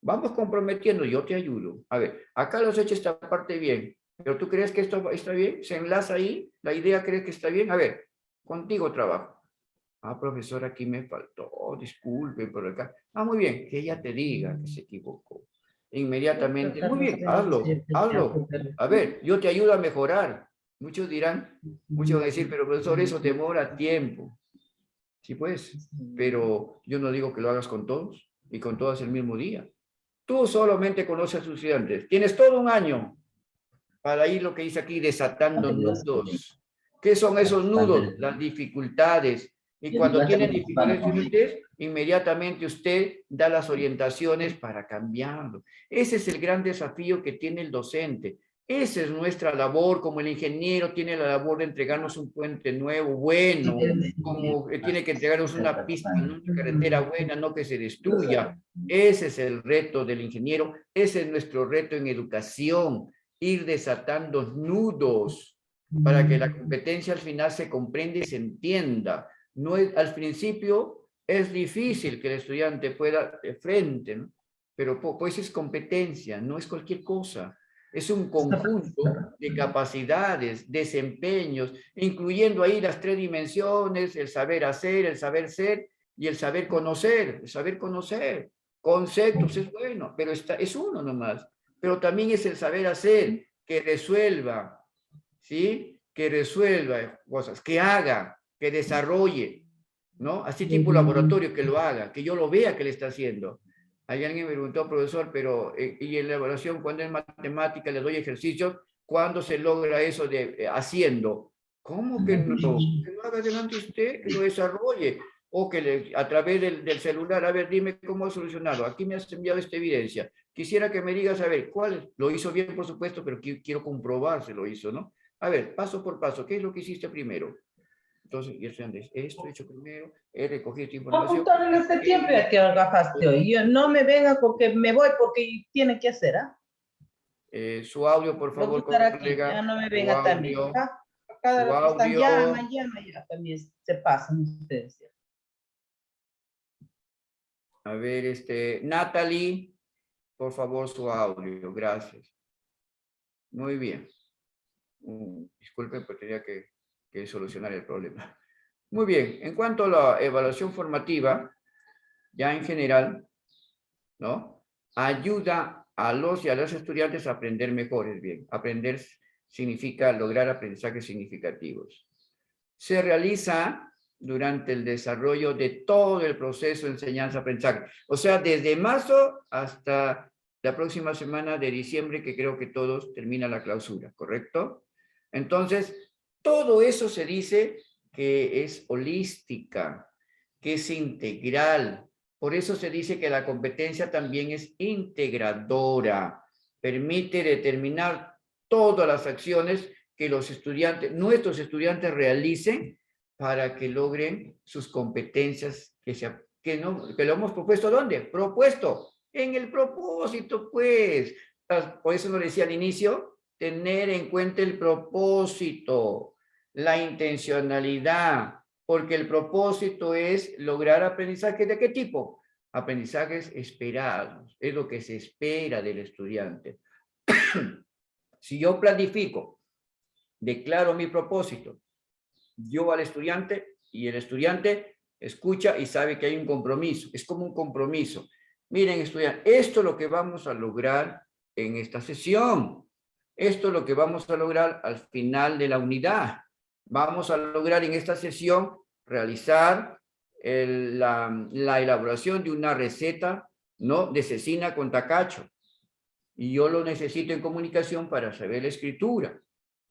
Speaker 1: vamos comprometiendo, yo te ayudo. A ver, acá lo has hecho esta parte bien, pero ¿tú crees que esto está bien? ¿Se enlaza ahí? ¿La idea crees que está bien? A ver, contigo trabajo. Ah, profesor, aquí me faltó, disculpe por acá. Ah, muy bien, que ella te diga que se equivocó. Inmediatamente, muy bien, hazlo, hazlo. A ver, yo te ayudo a mejorar. Muchos dirán, muchos van a decir, pero profesor, eso demora tiempo. Sí, pues, pero yo no digo que lo hagas con todos y con todas el mismo día. Tú solamente conoces a tus estudiantes. Tienes todo un año para ir, lo que dice aquí, desatando nudos. ¿Qué son esos nudos? Las dificultades. Y cuando tienen dificultades, inmediatamente usted da las orientaciones para cambiarlo. Ese es el gran desafío que tiene el docente. Esa es nuestra labor, como el ingeniero tiene la labor de entregarnos un puente nuevo, bueno, como tiene que entregarnos una pista, una carretera buena, no que se destruya. Ese es el reto del ingeniero, ese es nuestro reto en educación, ir desatando nudos para que la competencia al final se comprenda y se entienda. No es, al principio es difícil que el estudiante pueda de frente, ¿no? Pero pues es competencia, no es cualquier cosa. Es un conjunto de capacidades, desempeños, incluyendo ahí las 3 dimensiones, el saber hacer, el saber ser y el saber conocer. El saber conocer. Conceptos es bueno, pero es uno nomás. Pero también es el saber hacer, que resuelva, ¿sí? Que resuelva cosas, que haga, que desarrolle, ¿no? Así tipo laboratorio, que lo haga, que yo lo vea que le está haciendo. Hay alguien me preguntó, profesor, pero y en la evaluación, cuando es matemática le doy ejercicios, ¿cuándo se logra eso de haciendo? ¿Cómo que no? Que lo haga delante usted, que lo desarrolle, o que a través del celular, a ver, dime cómo ha solucionado. Aquí me has enviado esta evidencia. Quisiera que me digas, a ver, ¿cuál? Lo hizo bien, por supuesto, pero quiero comprobar si lo hizo, ¿no? A ver, paso por paso, ¿qué es lo que hiciste primero? Entonces, esto he hecho primero, he recogido esta información.
Speaker 4: Apuntar en este tiempo ya que agafaste hoy. Yo no me venga porque me voy porque tiene que hacer, ¿ah?
Speaker 1: Su audio, por favor, colega.
Speaker 4: Ya no me venga también. Acá
Speaker 1: Su audio.
Speaker 4: ya también se pasan ustedes.
Speaker 1: A ver, Natalie, por favor, su audio. Gracias. Muy bien. Disculpen, pero tenía que solucionar el problema. Muy bien. En cuanto a la evaluación formativa, ya en general, ¿no? Ayuda a los y a los estudiantes a aprender mejor. Bien, aprender significa lograr aprendizajes significativos. Se realiza durante el desarrollo de todo el proceso de enseñanza-aprendizaje. O sea, desde marzo hasta la próxima semana de diciembre, que creo que todos termina la clausura, ¿correcto? Entonces, todo eso se dice que es holística, que es integral. Por eso se dice que la competencia también es integradora. Permite determinar todas las acciones que los estudiantes, nuestros estudiantes realicen para que logren sus competencias que lo hemos propuesto. ¿Dónde? Propuesto En el propósito, pues. Por eso nos decía al inicio, tener en cuenta el propósito, la intencionalidad, porque el propósito es lograr aprendizaje ¿de qué tipo? Aprendizajes esperados, es lo que se espera del estudiante. Si yo planifico, declaro mi propósito, yo al estudiante, y el estudiante escucha y sabe que hay un compromiso, es como un compromiso. Miren, estudiantes, esto es lo que vamos a lograr en esta sesión. Esto es lo que vamos a lograr al final de la unidad. Vamos a lograr en esta sesión realizar la elaboración de una receta, ¿no?, de cecina con tacacho. Y yo lo necesito en comunicación para saber la escritura.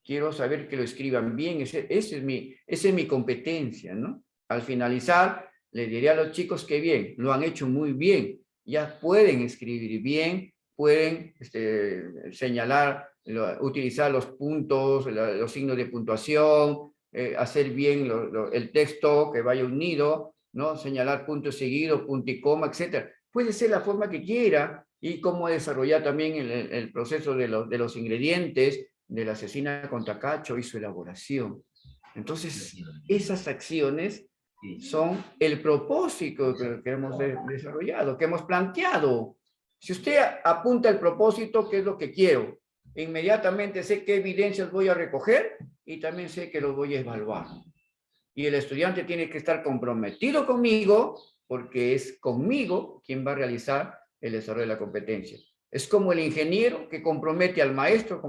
Speaker 1: Quiero saber que lo escriban bien, esa es mi competencia, ¿no? Al finalizar, les diré a los chicos que bien, lo han hecho muy bien, ya pueden escribir bien, pueden señalar, utilizar los puntos, los signos de puntuación, hacer bien el texto que vaya unido, ¿no? Señalar punto seguido, punto y coma, etc. Puede ser la forma que quiera y cómo desarrollar también el proceso de los ingredientes, de la cecina con tacacho y su elaboración. Entonces, esas acciones son el propósito que hemos desarrollado, que hemos planteado. Si usted apunta el propósito, ¿qué es lo que quiero? Inmediatamente sé qué evidencias voy a recoger y también sé que los voy a evaluar. Y el estudiante tiene que estar comprometido conmigo, porque es conmigo quien va a realizar el desarrollo de la competencia. Es como el ingeniero que compromete al maestro,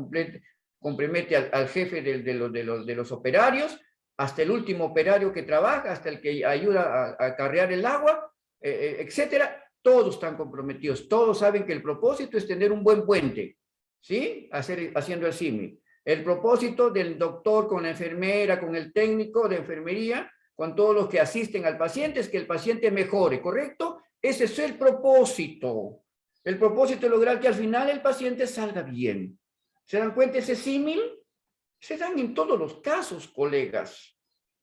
Speaker 1: compromete al jefe de los operarios, hasta el último operario que trabaja, hasta el que ayuda a carrear el agua, etcétera. Todos están comprometidos, todos saben que el propósito es tener un buen puente, ¿sí? Haciendo el símil. El propósito del doctor con la enfermera, con el técnico de enfermería, con todos los que asisten al paciente, es que el paciente mejore, ¿correcto? Ese es el propósito. El propósito es lograr que al final el paciente salga bien. ¿Se dan cuenta ese símil? Se dan en todos los casos, colegas.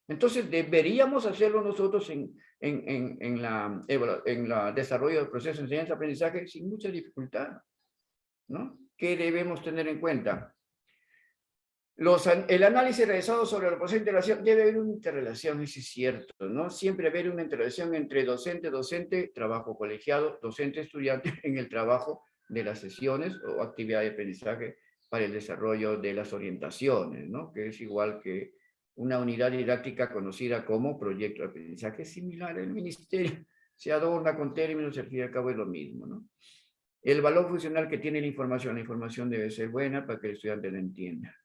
Speaker 1: Entonces, deberíamos hacerlo nosotros en la desarrollo del proceso de enseñanza-aprendizaje sin mucha dificultad, ¿no? ¿Qué debemos tener en cuenta? El análisis realizado sobre el proceso de interrelación, debe haber una interrelación, eso es cierto, ¿no? Siempre haber una interrelación entre docente, trabajo colegiado, docente-estudiante en el trabajo de las sesiones o actividad de aprendizaje para el desarrollo de las orientaciones, ¿no? Que es igual que una unidad didáctica conocida como proyecto de aprendizaje, similar al ministerio, se adorna con términos, al fin y al cabo es lo mismo, ¿no? El valor funcional que tiene la información debe ser buena para que el estudiante la entienda,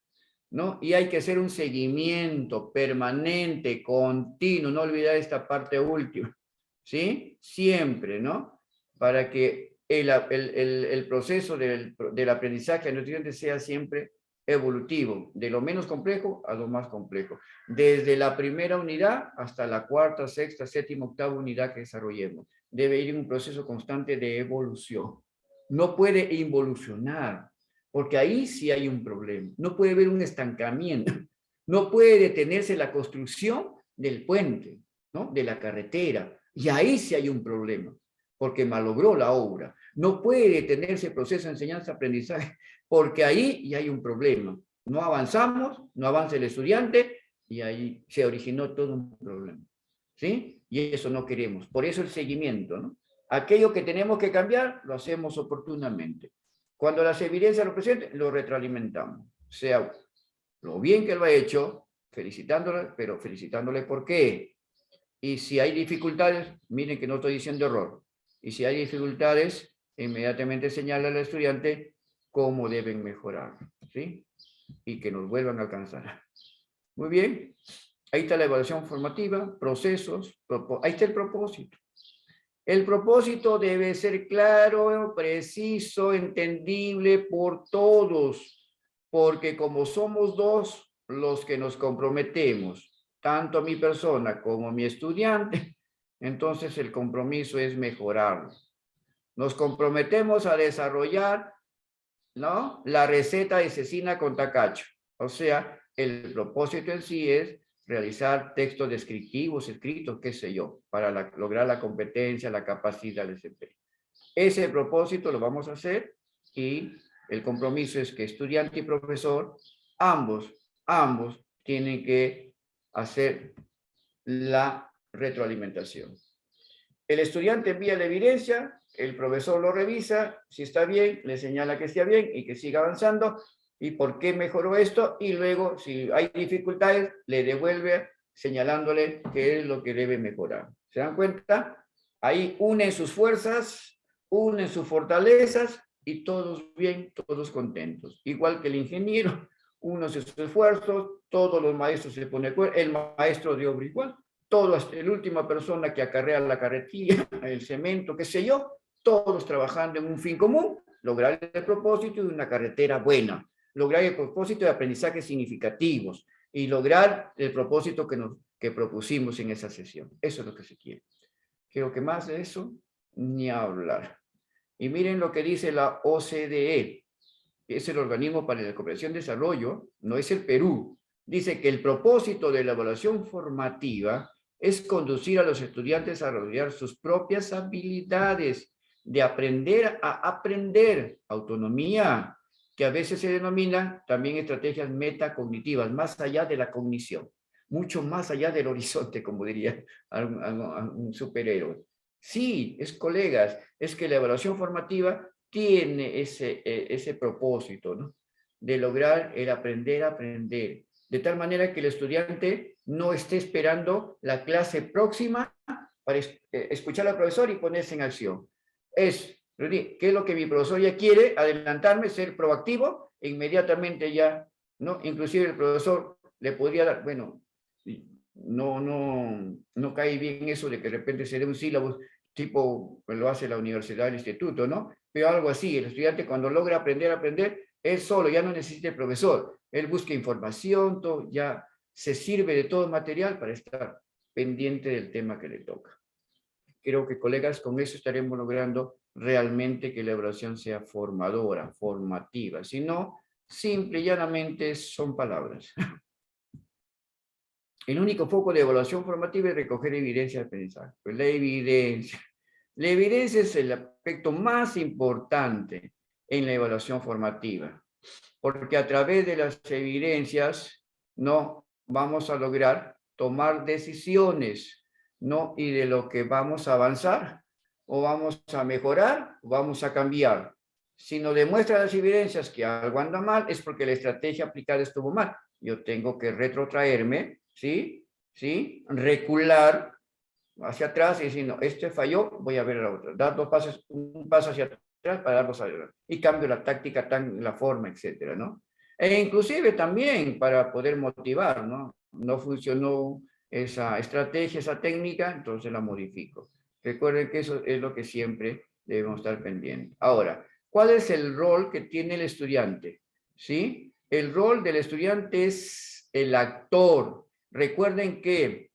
Speaker 1: ¿no? Y hay que hacer un seguimiento permanente, continuo, no olvidar esta parte última, ¿sí? Siempre, ¿no? Para que el proceso del aprendizaje de los estudiantes sea siempre evolutivo, de lo menos complejo a lo más complejo, desde la primera unidad hasta la cuarta, sexta, séptima, octava unidad que desarrollemos. Debe ir en un proceso constante de evolución. No puede involucionar, porque ahí sí hay un problema. No puede haber un estancamiento. No puede detenerse la construcción del puente, ¿no? De la carretera. Y ahí sí hay un problema, porque malogró la obra. No puede detenerse el proceso de enseñanza-aprendizaje, porque ahí ya hay un problema. No avanzamos, no avanza el estudiante, y ahí se originó todo un problema, ¿sí? Y eso no queremos. Por eso el seguimiento, ¿no? Aquello que tenemos que cambiar, lo hacemos oportunamente. Cuando las evidencias lo presenten, lo retroalimentamos. Sea lo bien que lo ha hecho, felicitándole, pero felicitándole por qué. Y si hay dificultades, miren que no estoy diciendo error. Y si hay dificultades, inmediatamente señala al estudiante cómo deben mejorar, ¿sí? Y que nos vuelvan a alcanzar. Muy bien. Ahí está la evaluación formativa, procesos, ahí está el propósito. El propósito debe ser claro, preciso, entendible por todos, porque como somos dos los que nos comprometemos, tanto mi persona como mi estudiante, entonces el compromiso es mejorarlo. Nos comprometemos a desarrollar, ¿no?, la receta de cecina con tacacho. O sea, el propósito en sí es realizar textos descriptivos, escritos, qué sé yo, para lograr la competencia, la capacidad, el desempeño. Ese propósito lo vamos a hacer y el compromiso es que estudiante y profesor, ambos tienen que hacer la retroalimentación. El estudiante envía la evidencia, el profesor lo revisa, si está bien, le señala que está bien y que siga avanzando, y por qué mejoró esto, y luego, si hay dificultades, le devuelve señalándole qué es lo que debe mejorar. ¿Se dan cuenta? Ahí unen sus fuerzas, unen sus fortalezas, y todos bien, todos contentos. Igual que el ingeniero, uno sus esfuerzos, todos los maestros se ponen de acuerdo, el maestro de obra igual, todo, hasta la última persona que acarrea la carretilla, el cemento, qué sé yo, todos trabajando en un fin común, lograr el propósito de una carretera buena, lograr el propósito de aprendizajes significativos y lograr el propósito que propusimos en esa sesión. Eso es lo que se quiere. Creo que más de eso, ni hablar. Y miren lo que dice la OCDE, que es el Organismo para la Cooperación y Desarrollo, no es el Perú. Dice que el propósito de la evaluación formativa es conducir a los estudiantes a desarrollar sus propias habilidades de aprender a aprender, autonomía, que a veces se denominan también estrategias metacognitivas, más allá de la cognición, mucho más allá del horizonte, como diría un superhéroe. Sí, colegas, es que la evaluación formativa tiene ese propósito, ¿no? De lograr el aprender a aprender, de tal manera que el estudiante no esté esperando la clase próxima para escuchar al profesor y ponerse en acción. ¿Qué es lo que mi profesor ya quiere? Adelantarme, ser proactivo, e inmediatamente ya, ¿no? Inclusive el profesor le podría dar, bueno, no cae bien eso de que de repente se dé un sílabo tipo, pues lo hace la universidad, el instituto, ¿no? Pero algo así, el estudiante cuando logra aprender a aprender, él solo, ya no necesita el profesor, él busca información, todo, ya se sirve de todo material para estar pendiente del tema que le toca. Creo que, colegas, con eso estaremos logrando realmente que la evaluación sea formadora, formativa. Si no, simple y llanamente son palabras. El único foco de evaluación formativa es recoger evidencia de aprendizaje. Pues la evidencia. La evidencia es el aspecto más importante en la evaluación formativa, porque a través de las evidencias no vamos a lograr tomar decisiones, ¿no? Y de lo que vamos a avanzar, o vamos a mejorar, o vamos a cambiar. Si nos demuestran las evidencias que algo anda mal, es porque la estrategia aplicada estuvo mal. Yo tengo que retrotraerme, ¿sí? Recular hacia atrás y decir, no, este falló, voy a ver la otra. Dar un paso hacia atrás para darlos adelante. Y cambio la táctica, la forma, etcétera, ¿no? E inclusive también para poder motivar, ¿no? No funcionó esa estrategia, esa técnica, entonces la modifico. Recuerden que eso es lo que siempre debemos estar pendientes. Ahora, ¿cuál es el rol que tiene el estudiante? ¿Sí? El rol del estudiante es el actor. Recuerden que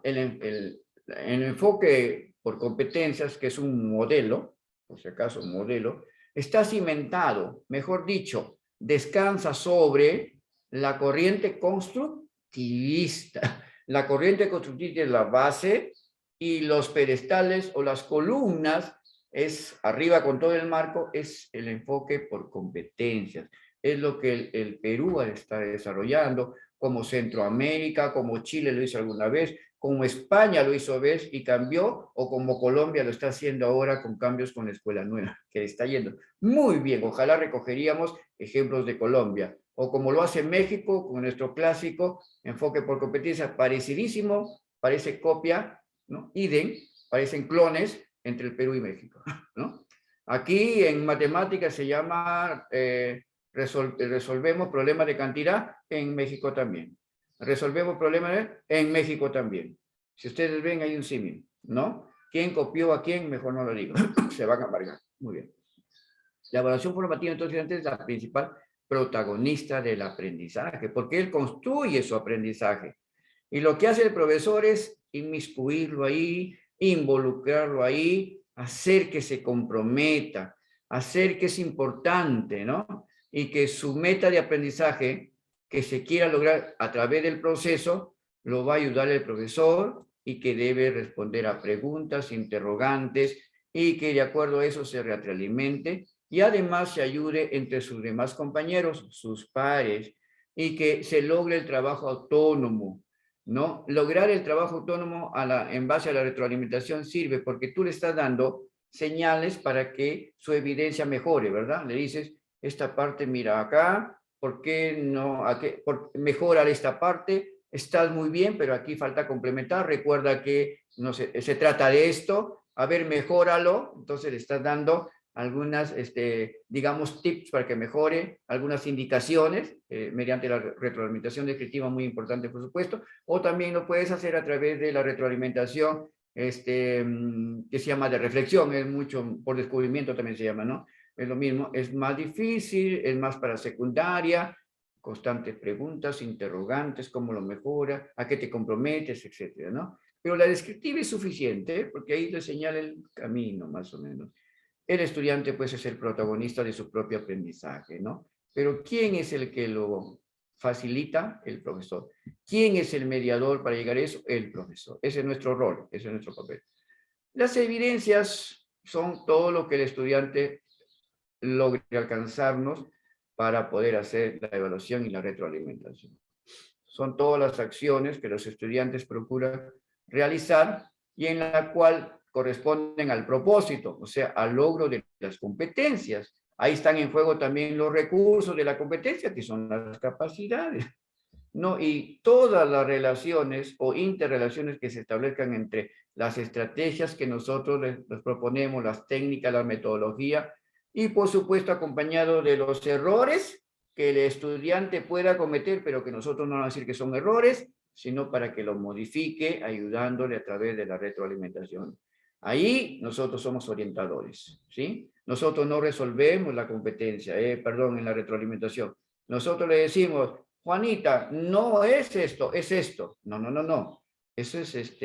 Speaker 1: el enfoque por competencias, que es un modelo, por si acaso un modelo, está cimentado, mejor dicho, descansa sobre la corriente constructivista. La corriente constructivista es la base y los pedestales o las columnas es arriba con todo el marco, es el enfoque por competencias. Es lo que el Perú está desarrollando, como Centroamérica, como Chile lo hizo alguna vez, como España lo hizo vez y cambió, o como Colombia lo está haciendo ahora con cambios con la escuela nueva, que está yendo muy bien. Ojalá recogeríamos ejemplos de Colombia, o como lo hace México con nuestro clásico enfoque por competencia, parecidísimo, parece copia, ¿no? Idem, parecen clones entre el Perú y México, ¿no? Aquí en matemáticas se llama resolvemos problemas de cantidad, en México también. Resolvemos problemas en México también. Si ustedes ven, hay un símil, ¿no? ¿Quién copió a quién? Mejor no lo digo. Se van a amargar. Muy bien. La evaluación formativa, entonces, es la principal protagonista del aprendizaje, porque él construye su aprendizaje. Y lo que hace el profesor es inmiscuirlo ahí, involucrarlo ahí, hacer que se comprometa, hacer que es importante, ¿no? Y que su meta de aprendizaje que se quiera lograr a través del proceso, lo va a ayudar el profesor y que debe responder a preguntas, interrogantes, y que de acuerdo a eso se retroalimente y además se ayude entre sus demás compañeros, sus pares, y que se logre el trabajo autónomo, ¿no? Lograr el trabajo autónomo en base a la retroalimentación sirve porque tú le estás dando señales para que su evidencia mejore, ¿verdad? Le dices, esta parte mira acá, ¿por qué no? Mejora esta parte, estás muy bien, pero aquí falta complementar, recuerda que no sé, se trata de esto, a ver, mejóralo, entonces le estás dando algunas, digamos, tips para que mejore, algunas indicaciones, mediante la retroalimentación descriptiva, muy importante, por supuesto, o también lo puedes hacer a través de la retroalimentación, que se llama de reflexión, es mucho, por descubrimiento también se llama, ¿no? Es lo mismo, es más difícil, es más para secundaria, constantes preguntas, interrogantes, cómo lo mejora, a qué te comprometes, etcétera, ¿no? Pero la descriptiva es suficiente, porque ahí le señala el camino, más o menos. El estudiante, pues, es el protagonista de su propio aprendizaje, ¿no? Pero ¿quién es el que lo facilita? El profesor. ¿Quién es el mediador para llegar a eso? El profesor. Ese es nuestro rol, ese es nuestro papel. Las evidencias son todo lo que el estudiante logre alcanzarnos para poder hacer la evaluación y la retroalimentación. Son todas las acciones que los estudiantes procuran realizar y en la cual corresponden al propósito, o sea, al logro de las competencias. Ahí están en juego también los recursos de la competencia, que son las capacidades, ¿no? Y todas las relaciones o interrelaciones que se establezcan entre las estrategias que nosotros les proponemos, las técnicas, la metodología, y por supuesto acompañado de los errores que el estudiante pueda cometer, pero que nosotros no vamos a decir que son errores, sino para que los modifique, ayudándole a través de la retroalimentación. Ahí nosotros somos orientadores, ¿sí? Nosotros no resolvemos la competencia, perdón, en la retroalimentación. Nosotros le decimos, Juanita, no es esto, es esto. No, no, no, no. Eso es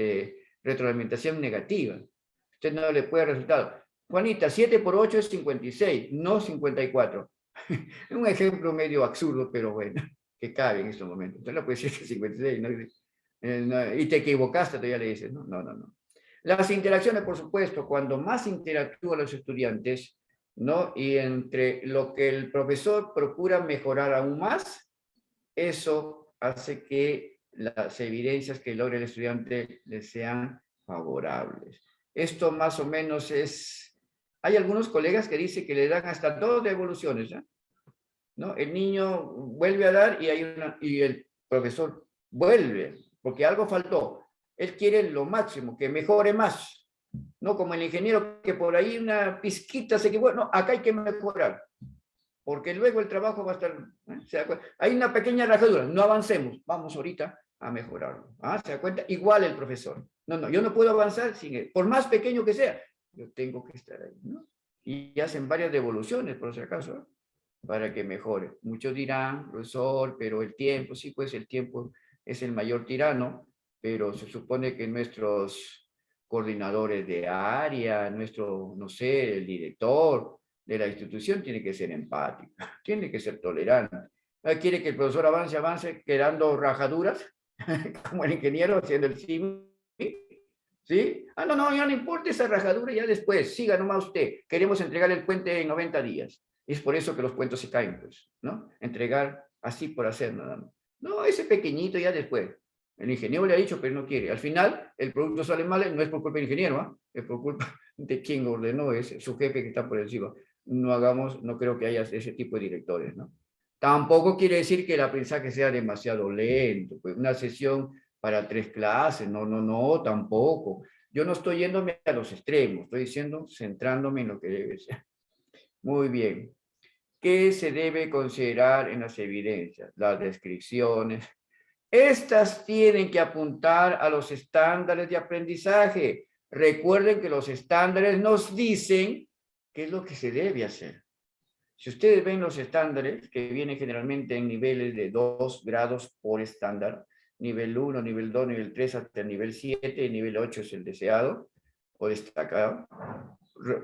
Speaker 1: retroalimentación negativa. Usted no le puede resultado. Juanita, 7 por 8 es 56, no 54. Un ejemplo medio absurdo, pero bueno, que cabe en estos momentos. Usted no puede decir que 56, ¿no? Y te equivocaste, todavía le dices, no, no, no, no. Las interacciones, por supuesto, cuando más interactúan los estudiantes, ¿no? Y entre lo que el profesor procura mejorar aún más, eso hace que las evidencias que logra el estudiante le sean favorables. Esto más o menos es... Hay algunos colegas que dicen que le dan hasta 2 devoluciones, ¿ya? ¿No? El niño vuelve a dar y el profesor vuelve, porque algo faltó. Él quiere lo máximo, que mejore más. No como el ingeniero que por ahí una pizquita se equivocó. No, acá hay que mejorar. Porque luego el trabajo va a estar... Hay una pequeña rajadura, no avancemos. Vamos ahorita a mejorarlo. ¿Se da cuenta? Igual el profesor. No, no, yo no puedo avanzar sin él. Por más pequeño que sea, yo tengo que estar ahí, ¿no? Y hacen varias devoluciones, por si acaso, ¿no? Para que mejore. Muchos dirán, profesor, pero el tiempo, sí, pues el tiempo es el mayor tirano, pero se supone que nuestros coordinadores de área, nuestro, no sé, el director de la institución tiene que ser empático, tiene que ser tolerante. ¿Quiere que el profesor avance, quedando rajaduras? Como el ingeniero haciendo el CIMI, ¿sí? No, no, ya no importa esa rajadura, ya después, siga nomás usted. Queremos entregar el puente en 90 días. Es por eso que los puentes se caen, pues, ¿no? Entregar así por hacer nada más. No, ese pequeñito ya después. El ingeniero le ha dicho, pero no quiere. Al final, el producto sale mal, no es por culpa del ingeniero, ¿eh? Es por culpa de quien ordenó, es su jefe que está por encima. No creo que haya ese tipo de directores, ¿no? Tampoco quiere decir que el aprendizaje sea demasiado lento, pues una sesión para 3 clases, no, no, no, tampoco. Yo no estoy yéndome a los extremos, estoy diciendo, centrándome en lo que debe ser. Muy bien. ¿Qué se debe considerar en las evidencias? Las descripciones. Estas tienen que apuntar a los estándares de aprendizaje. Recuerden que los estándares nos dicen qué es lo que se debe hacer. Si ustedes ven los estándares, que vienen generalmente en niveles de 2 grados por estándar, nivel 1, nivel 2, nivel 3, hasta el nivel 7, el nivel 8 es el deseado o destacado.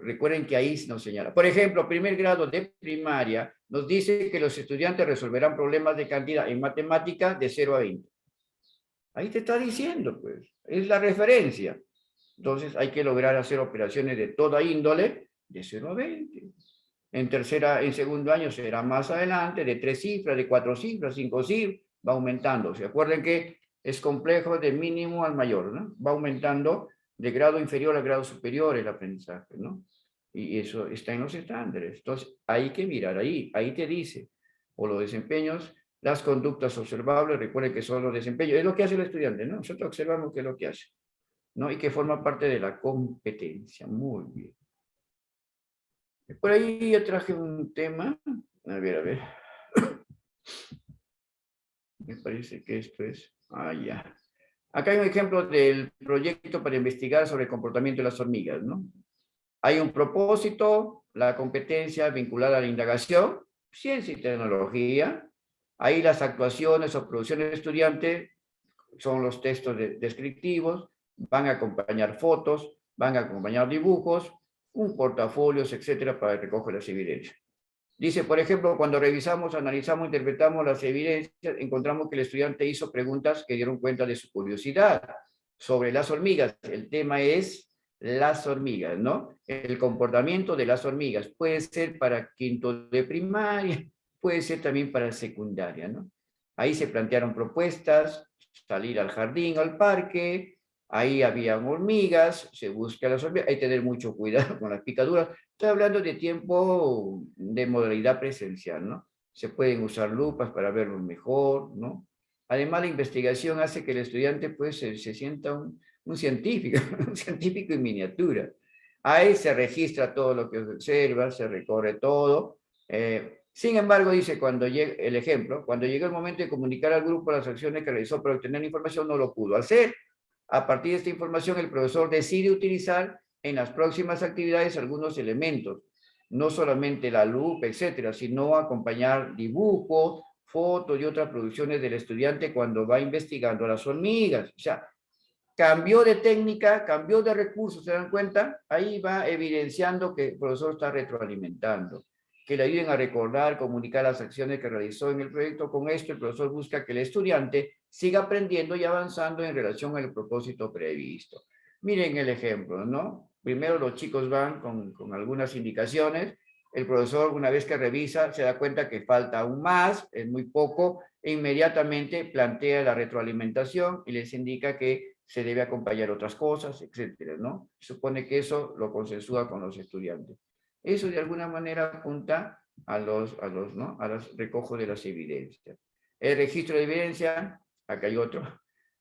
Speaker 1: Recuerden que ahí nos señala. Por ejemplo, primer grado de primaria nos dice que los estudiantes resolverán problemas de cantidad en matemática de 0 a 20. Ahí te está diciendo, pues, es la referencia. Entonces hay que lograr hacer operaciones de toda índole de 0 a 20. En segundo año será más adelante, de 3 cifras, de 4 cifras, 5 cifras, va aumentando. ¿Se acuerdan que es complejo de mínimo al mayor, ¿no? Va aumentando de grado inferior a grado superior el aprendizaje, ¿no? Y eso está en los estándares. Entonces, hay que mirar ahí te dice, o los desempeños, las conductas observables, recuerden que son los desempeños, es lo que hace el estudiante, ¿no? Nosotros observamos qué es lo que hace, ¿no? Y que forma parte de la competencia. Muy bien. Por ahí yo traje un tema, a ver. Me parece que esto es, ya. Acá hay un ejemplo del proyecto para investigar sobre el comportamiento de las hormigas, ¿no? Hay un propósito, la competencia vinculada a la indagación, ciencia y tecnología. Ahí las actuaciones o producciones de estudiantes son los textos descriptivos, van a acompañar fotos, van a acompañar dibujos, un portafolio, etcétera, para recoger las evidencias. Dice, por ejemplo, cuando revisamos, analizamos, interpretamos las evidencias, encontramos que el estudiante hizo preguntas que dieron cuenta de su curiosidad sobre las hormigas. El tema es las hormigas, ¿no? El comportamiento de las hormigas. Puede ser para quinto de primaria, puede ser también para secundaria, ¿no? Ahí se plantearon propuestas, salir al jardín, al parque, ahí habían hormigas, se busca las hormigas, hay que tener mucho cuidado con las picaduras. Estoy hablando de tiempo de modalidad presencial, ¿no? Se pueden usar lupas para verlo mejor, ¿no? Además, la investigación hace que el estudiante pues se sienta un científico, un científico en miniatura. Ahí se registra todo lo que observa, se recorre todo. Sin embargo, dice, cuando llega el ejemplo, cuando llegó el momento de comunicar al grupo las acciones que realizó para obtener información, no lo pudo hacer. A partir de esta información, el profesor decide utilizar en las próximas actividades algunos elementos, no solamente la lupa, etcétera, sino acompañar dibujos, fotos y otras producciones del estudiante cuando va investigando a las hormigas. O sea, cambió de técnica, cambió de recursos, ¿se dan cuenta? Ahí va evidenciando que el profesor está retroalimentando, que le ayuden a recordar, comunicar las acciones que realizó en el proyecto. Con esto, el profesor busca que el estudiante siga aprendiendo y avanzando en relación al propósito previsto. Miren el ejemplo, ¿no? Primero los chicos van con algunas indicaciones, el profesor una vez que revisa se da cuenta que falta aún más, es muy poco, e inmediatamente plantea la retroalimentación y les indica que se debe acompañar otras cosas, etcétera, ¿no? Supone que eso lo consensúa con los estudiantes. Eso de alguna manera apunta a los recojo de las evidencias. El registro de evidencia, acá hay otro.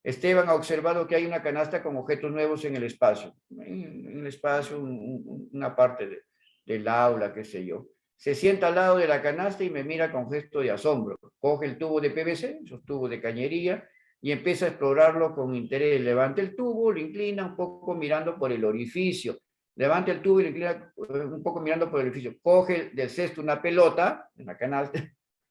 Speaker 1: Esteban ha observado que hay una canasta con objetos nuevos en el espacio. En el espacio, una parte del aula, qué sé yo. Se sienta al lado de la canasta y me mira con gesto de asombro. Coge el tubo de PVC, esos tubos de cañería, y empieza a explorarlo con interés. Levanta el tubo, lo inclina un poco mirando por el orificio. Levanta el tubo y lo inclina un poco mirando por el orificio. Coge del cesto una pelota, una canasta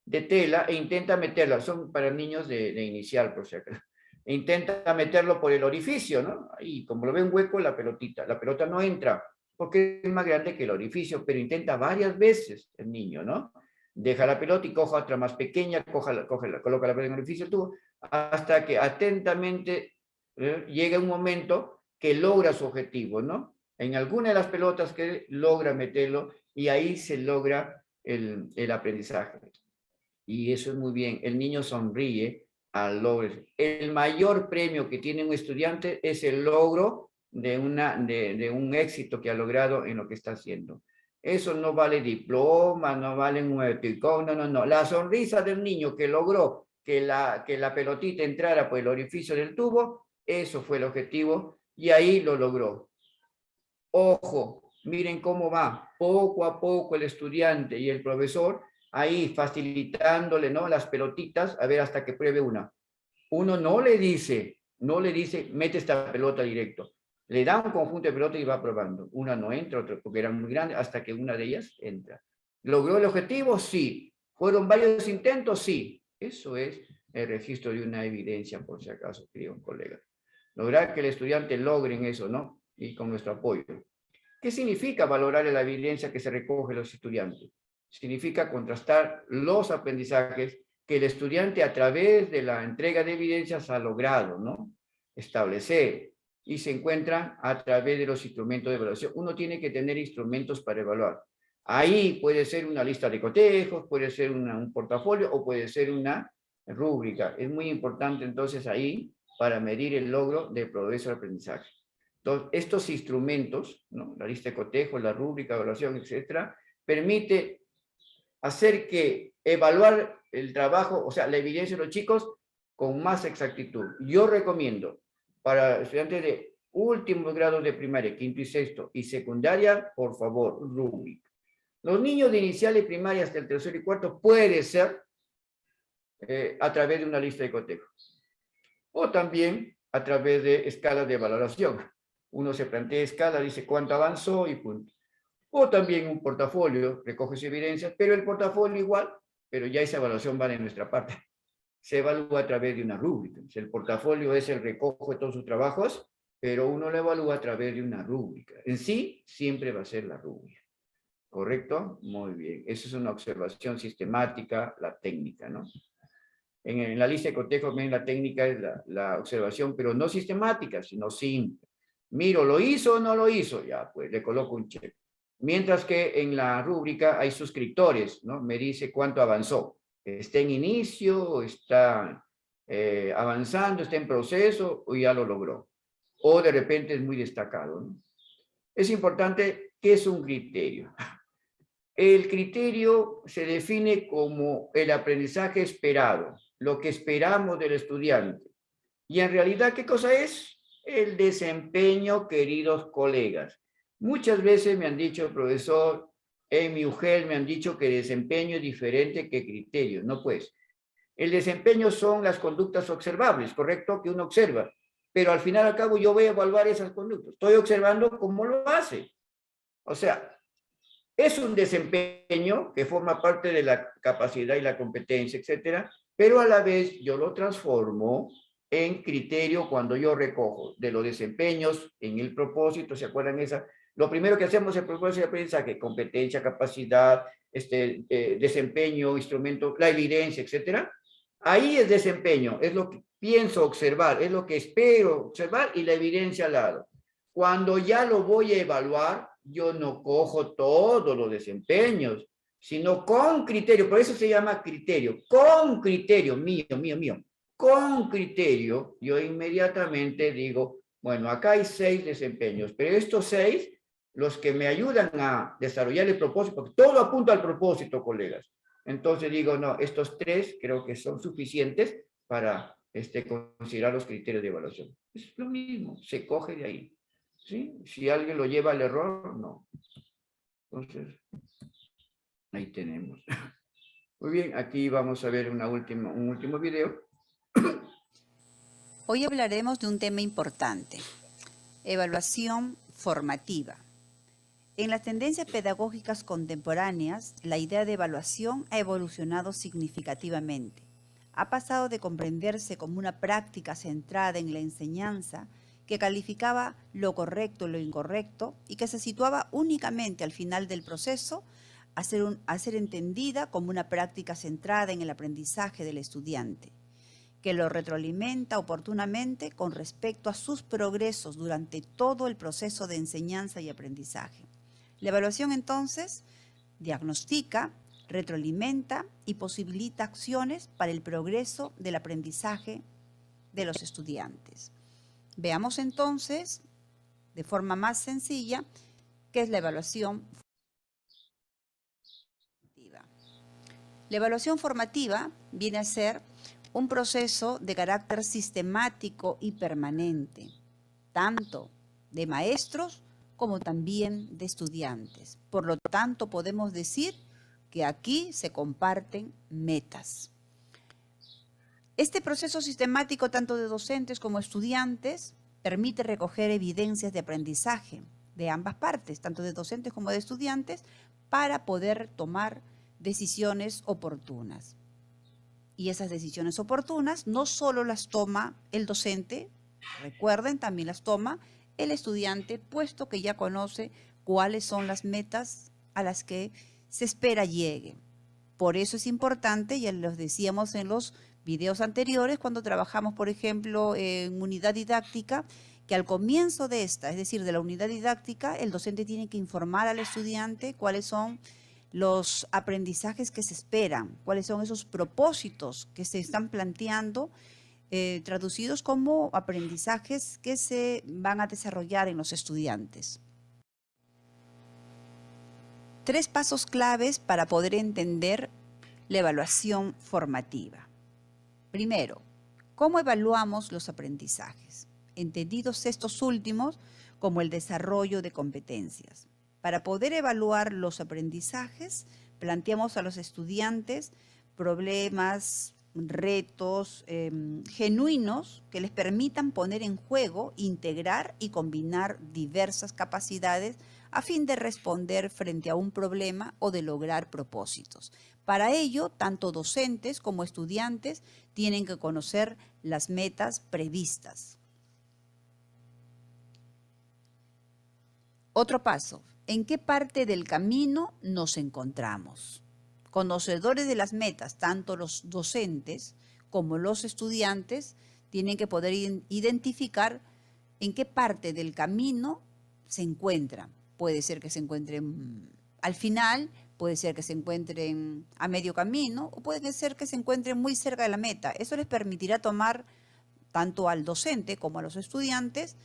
Speaker 1: de tela, e intenta meterla. Son para niños de inicial, por si acaso. E intenta meterlo por el orificio, ¿no? Y como lo ve un hueco, la pelota no entra, porque es más grande que el orificio, pero intenta varias veces el niño, ¿no? Deja la pelota y coja otra más pequeña, coloca la pelota en el orificio del tubo, hasta que atentamente llega un momento que logra su objetivo, ¿no? En alguna de las pelotas que logra meterlo y ahí se logra el aprendizaje. Y eso es muy bien. El niño sonríe al logro. El mayor premio que tiene un estudiante es el logro de un éxito que ha logrado en lo que está haciendo. Eso no vale diploma, no vale un emoticón, no. La sonrisa del niño que logró que la pelotita entrara por el orificio del tubo, eso fue el objetivo y ahí lo logró. Ojo, miren cómo va poco a poco el estudiante y el profesor ahí facilitándole, ¿no?, las pelotitas, a ver hasta que pruebe una. Uno no le dice, mete esta pelota directo. Le da un conjunto de pelotas y va probando. Una no entra, otra porque era muy grande, hasta que una de ellas entra. ¿Logró el objetivo? Sí. ¿Fueron varios intentos? Sí. Eso es el registro de una evidencia, por si acaso, querido colega. Lograr que el estudiante logre eso, ¿no? Y con nuestro apoyo. ¿Qué significa valorar la evidencia que se recoge de los estudiantes? Significa contrastar los aprendizajes que el estudiante a través de la entrega de evidencias ha logrado, ¿no? Establecer y se encuentran a través de los instrumentos de evaluación. Uno tiene que tener instrumentos para evaluar. Ahí puede ser una lista de cotejos, puede ser un portafolio o puede ser una rúbrica. Es muy importante entonces ahí para medir el logro del progreso del aprendizaje. Entonces, estos instrumentos, ¿no? La lista de cotejos, la rúbrica, evaluación, etcétera, permite hacer que evaluar el trabajo, o sea, la evidencia de los chicos con más exactitud. Yo recomiendo para estudiantes de últimos grados de primaria, quinto y sexto, y secundaria, por favor, rúbrica. Los niños de inicial y primaria hasta el tercero y cuarto puede ser a través de una lista de cotejos. O también a través de escalas de valoración. Uno se plantea escala, dice cuánto avanzó y punto. O también un portafolio, recoge sus evidencias, pero el portafolio igual, pero ya esa evaluación va de nuestra parte. Se evalúa a través de una rúbrica. El portafolio es el recojo de todos sus trabajos, pero uno lo evalúa a través de una rúbrica. En sí, siempre va a ser la rúbrica. ¿Correcto? Muy bien. Esa es una observación sistemática, la técnica, ¿no? En la lista de cotejos, la técnica es la observación, pero no sistemática, sino simple. Miro, ¿lo hizo o no lo hizo? Ya, pues le coloco un check. Mientras que en la rúbrica hay suscriptores, ¿no? Me dice cuánto avanzó. ¿Está en inicio? ¿Está avanzando? ¿Está en proceso? ¿O ya lo logró? O de repente es muy destacado, ¿no? Es importante, ¿qué es un criterio? El criterio se define como el aprendizaje esperado, lo que esperamos del estudiante. Y en realidad, ¿qué cosa es? El desempeño, queridos colegas. Muchas veces me han dicho, profesor, en mi UGEL me han dicho que desempeño es diferente que criterio. No, pues. El desempeño son las conductas observables, ¿correcto? Que uno observa. Pero al final, al cabo, yo voy a evaluar esas conductas. Estoy observando cómo lo hace. O sea, es un desempeño que forma parte de la capacidad y la competencia, etcétera, pero a la vez yo lo transformo en criterio cuando yo recojo de los desempeños en el propósito, ¿se acuerdan esa? Lo primero que hacemos es el propósito de aprendizaje, competencia, capacidad, desempeño, instrumento, la evidencia, etcétera. Ahí es desempeño, es lo que pienso observar, es lo que espero observar y la evidencia al lado. Cuando ya lo voy a evaluar, yo no cojo todos los desempeños, sino con criterio, por eso se llama criterio, con criterio, mío, con criterio, yo inmediatamente digo, bueno, acá hay 6 desempeños, pero estos 6, los que me ayudan a desarrollar el propósito, porque todo apunta al propósito, colegas. Entonces digo, no, estos 3 creo que son suficientes para considerar los criterios de evaluación. Es lo mismo, se coge de ahí. ¿Sí? Si alguien lo lleva al error, no. Entonces, ahí tenemos. Muy bien, aquí vamos a ver un último video.
Speaker 5: Hoy hablaremos de un tema importante, evaluación formativa. En las tendencias pedagógicas contemporáneas, la idea de evaluación ha evolucionado significativamente. Ha pasado de comprenderse como una práctica centrada en la enseñanza que calificaba lo correcto y lo incorrecto y que se situaba únicamente al final del proceso a ser entendida como una práctica centrada en el aprendizaje del estudiante, que lo retroalimenta oportunamente con respecto a sus progresos durante todo el proceso de enseñanza y aprendizaje. La evaluación, entonces, diagnostica, retroalimenta y posibilita acciones para el progreso del aprendizaje de los estudiantes. Veamos entonces, de forma más sencilla, qué es la evaluación formativa. La evaluación formativa viene a ser un proceso de carácter sistemático y permanente, tanto de maestros como también de estudiantes. Por lo tanto, podemos decir que aquí se comparten metas. Este proceso sistemático, tanto de docentes como estudiantes, permite recoger evidencias de aprendizaje de ambas partes, tanto de docentes como de estudiantes, para poder tomar decisiones oportunas. Y esas decisiones oportunas no solo las toma el docente, recuerden, también las toma el estudiante, puesto que ya conoce cuáles son las metas a las que se espera llegue. Por eso es importante, ya los decíamos en los videos anteriores, cuando trabajamos, por ejemplo, en unidad didáctica, que al comienzo de esta, es decir, de la unidad didáctica, el docente tiene que informar al estudiante cuáles son los aprendizajes que se esperan, cuáles son esos propósitos que se están planteando, traducidos como aprendizajes que se van a desarrollar en los estudiantes. 3 pasos claves para poder entender la evaluación formativa. Primero, ¿cómo evaluamos los aprendizajes? Entendidos estos últimos como el desarrollo de competencias. Para poder evaluar los aprendizajes, planteamos a los estudiantes problemas, retos genuinos que les permitan poner en juego, integrar y combinar diversas capacidades a fin de responder frente a un problema o de lograr propósitos. Para ello, tanto docentes como estudiantes tienen que conocer las metas previstas. Otro paso, ¿en qué parte del camino nos encontramos? Conocedores de las metas, tanto los docentes como los estudiantes tienen que poder identificar en qué parte del camino se encuentran. Puede ser que se encuentren al final, puede ser que se encuentren a medio camino o puede ser que se encuentren muy cerca de la meta. Eso les permitirá tomar tanto al docente como a los estudiantes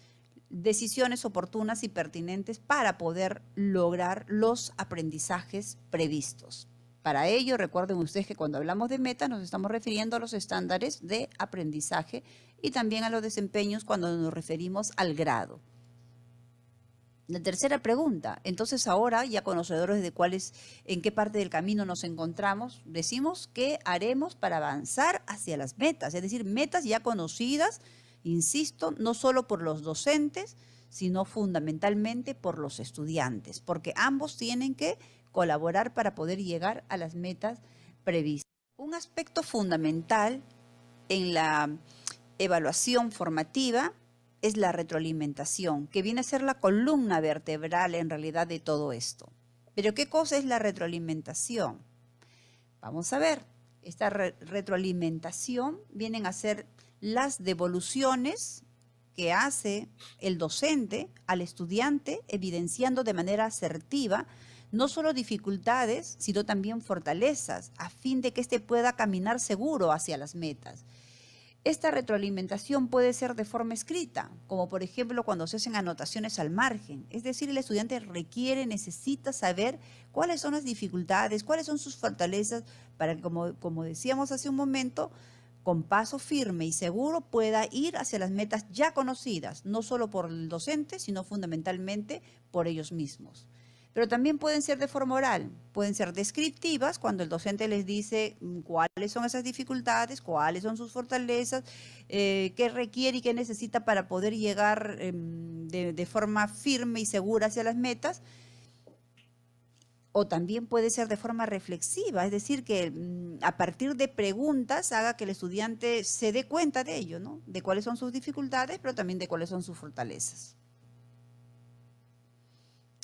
Speaker 5: decisiones oportunas y pertinentes para poder lograr los aprendizajes previstos. Para ello, recuerden ustedes que cuando hablamos de metas nos estamos refiriendo a los estándares de aprendizaje y también a los desempeños cuando nos referimos al grado. La tercera pregunta, entonces ahora ya conocedores de en qué parte del camino nos encontramos, decimos qué haremos para avanzar hacia las metas, es decir, metas ya conocidas, insisto, no solo por los docentes, sino fundamentalmente por los estudiantes, porque ambos tienen que colaborar para poder llegar a las metas previstas. Un aspecto fundamental en la evaluación formativa es la retroalimentación, que viene a ser la columna vertebral en realidad de todo esto. Pero ¿qué cosa es la retroalimentación? Vamos a ver, esta retroalimentación vienen a ser las devoluciones que hace el docente al estudiante, evidenciando de manera asertiva no solo dificultades, sino también fortalezas, a fin de que éste pueda caminar seguro hacia las metas. Esta retroalimentación puede ser de forma escrita, como por ejemplo cuando se hacen anotaciones al margen. Es decir, el estudiante necesita saber cuáles son las dificultades, cuáles son sus fortalezas, para que, como decíamos hace un momento, con paso firme y seguro pueda ir hacia las metas ya conocidas, no solo por el docente, sino fundamentalmente por ellos mismos. Pero también pueden ser de forma oral, pueden ser descriptivas cuando el docente les dice cuáles son esas dificultades, cuáles son sus fortalezas, qué requiere y qué necesita para poder llegar de forma firme y segura hacia las metas. O también puede ser de forma reflexiva, es decir, que a partir de preguntas haga que el estudiante se dé cuenta de ello, ¿no? De cuáles son sus dificultades, pero también de cuáles son sus fortalezas.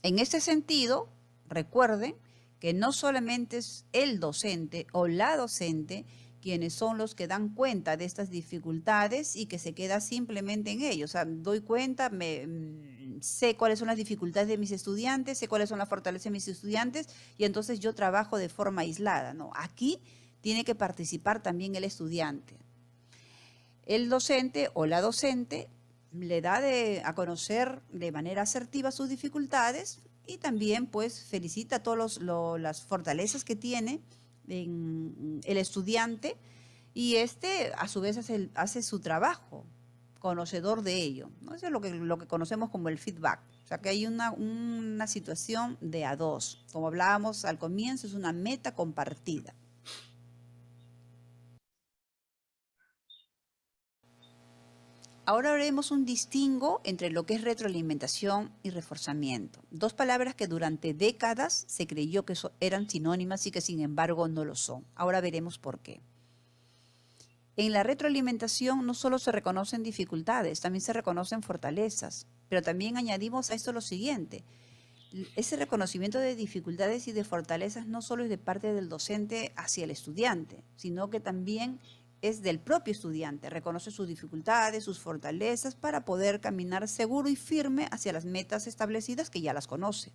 Speaker 5: En este sentido, recuerden que no solamente es el docente o la docente quienes son los que dan cuenta de estas dificultades y que se queda simplemente en ello. O sea, doy cuenta, sé cuáles son las dificultades de mis estudiantes, sé cuáles son las fortalezas de mis estudiantes y entonces yo trabajo de forma aislada, ¿no? Aquí tiene que participar también el estudiante. El docente o la docente le da a conocer de manera asertiva sus dificultades y también pues felicita todas las fortalezas que tiene el estudiante y a su vez hace su trabajo conocedor de ello, ¿no? Eso es lo que conocemos como el feedback. O sea que hay una situación de a dos. Como hablábamos al comienzo, es una meta compartida. Ahora haremos un distingo entre lo que es retroalimentación y reforzamiento. Dos palabras que durante décadas se creyó que eran sinónimas y que sin embargo no lo son. Ahora veremos por qué. En la retroalimentación no solo se reconocen dificultades, también se reconocen fortalezas. Pero también añadimos a esto lo siguiente. Ese reconocimiento de dificultades y de fortalezas no solo es de parte del docente hacia el estudiante, sino que también es del propio estudiante. Reconoce sus dificultades, sus fortalezas para poder caminar seguro y firme hacia las metas establecidas que ya las conoce.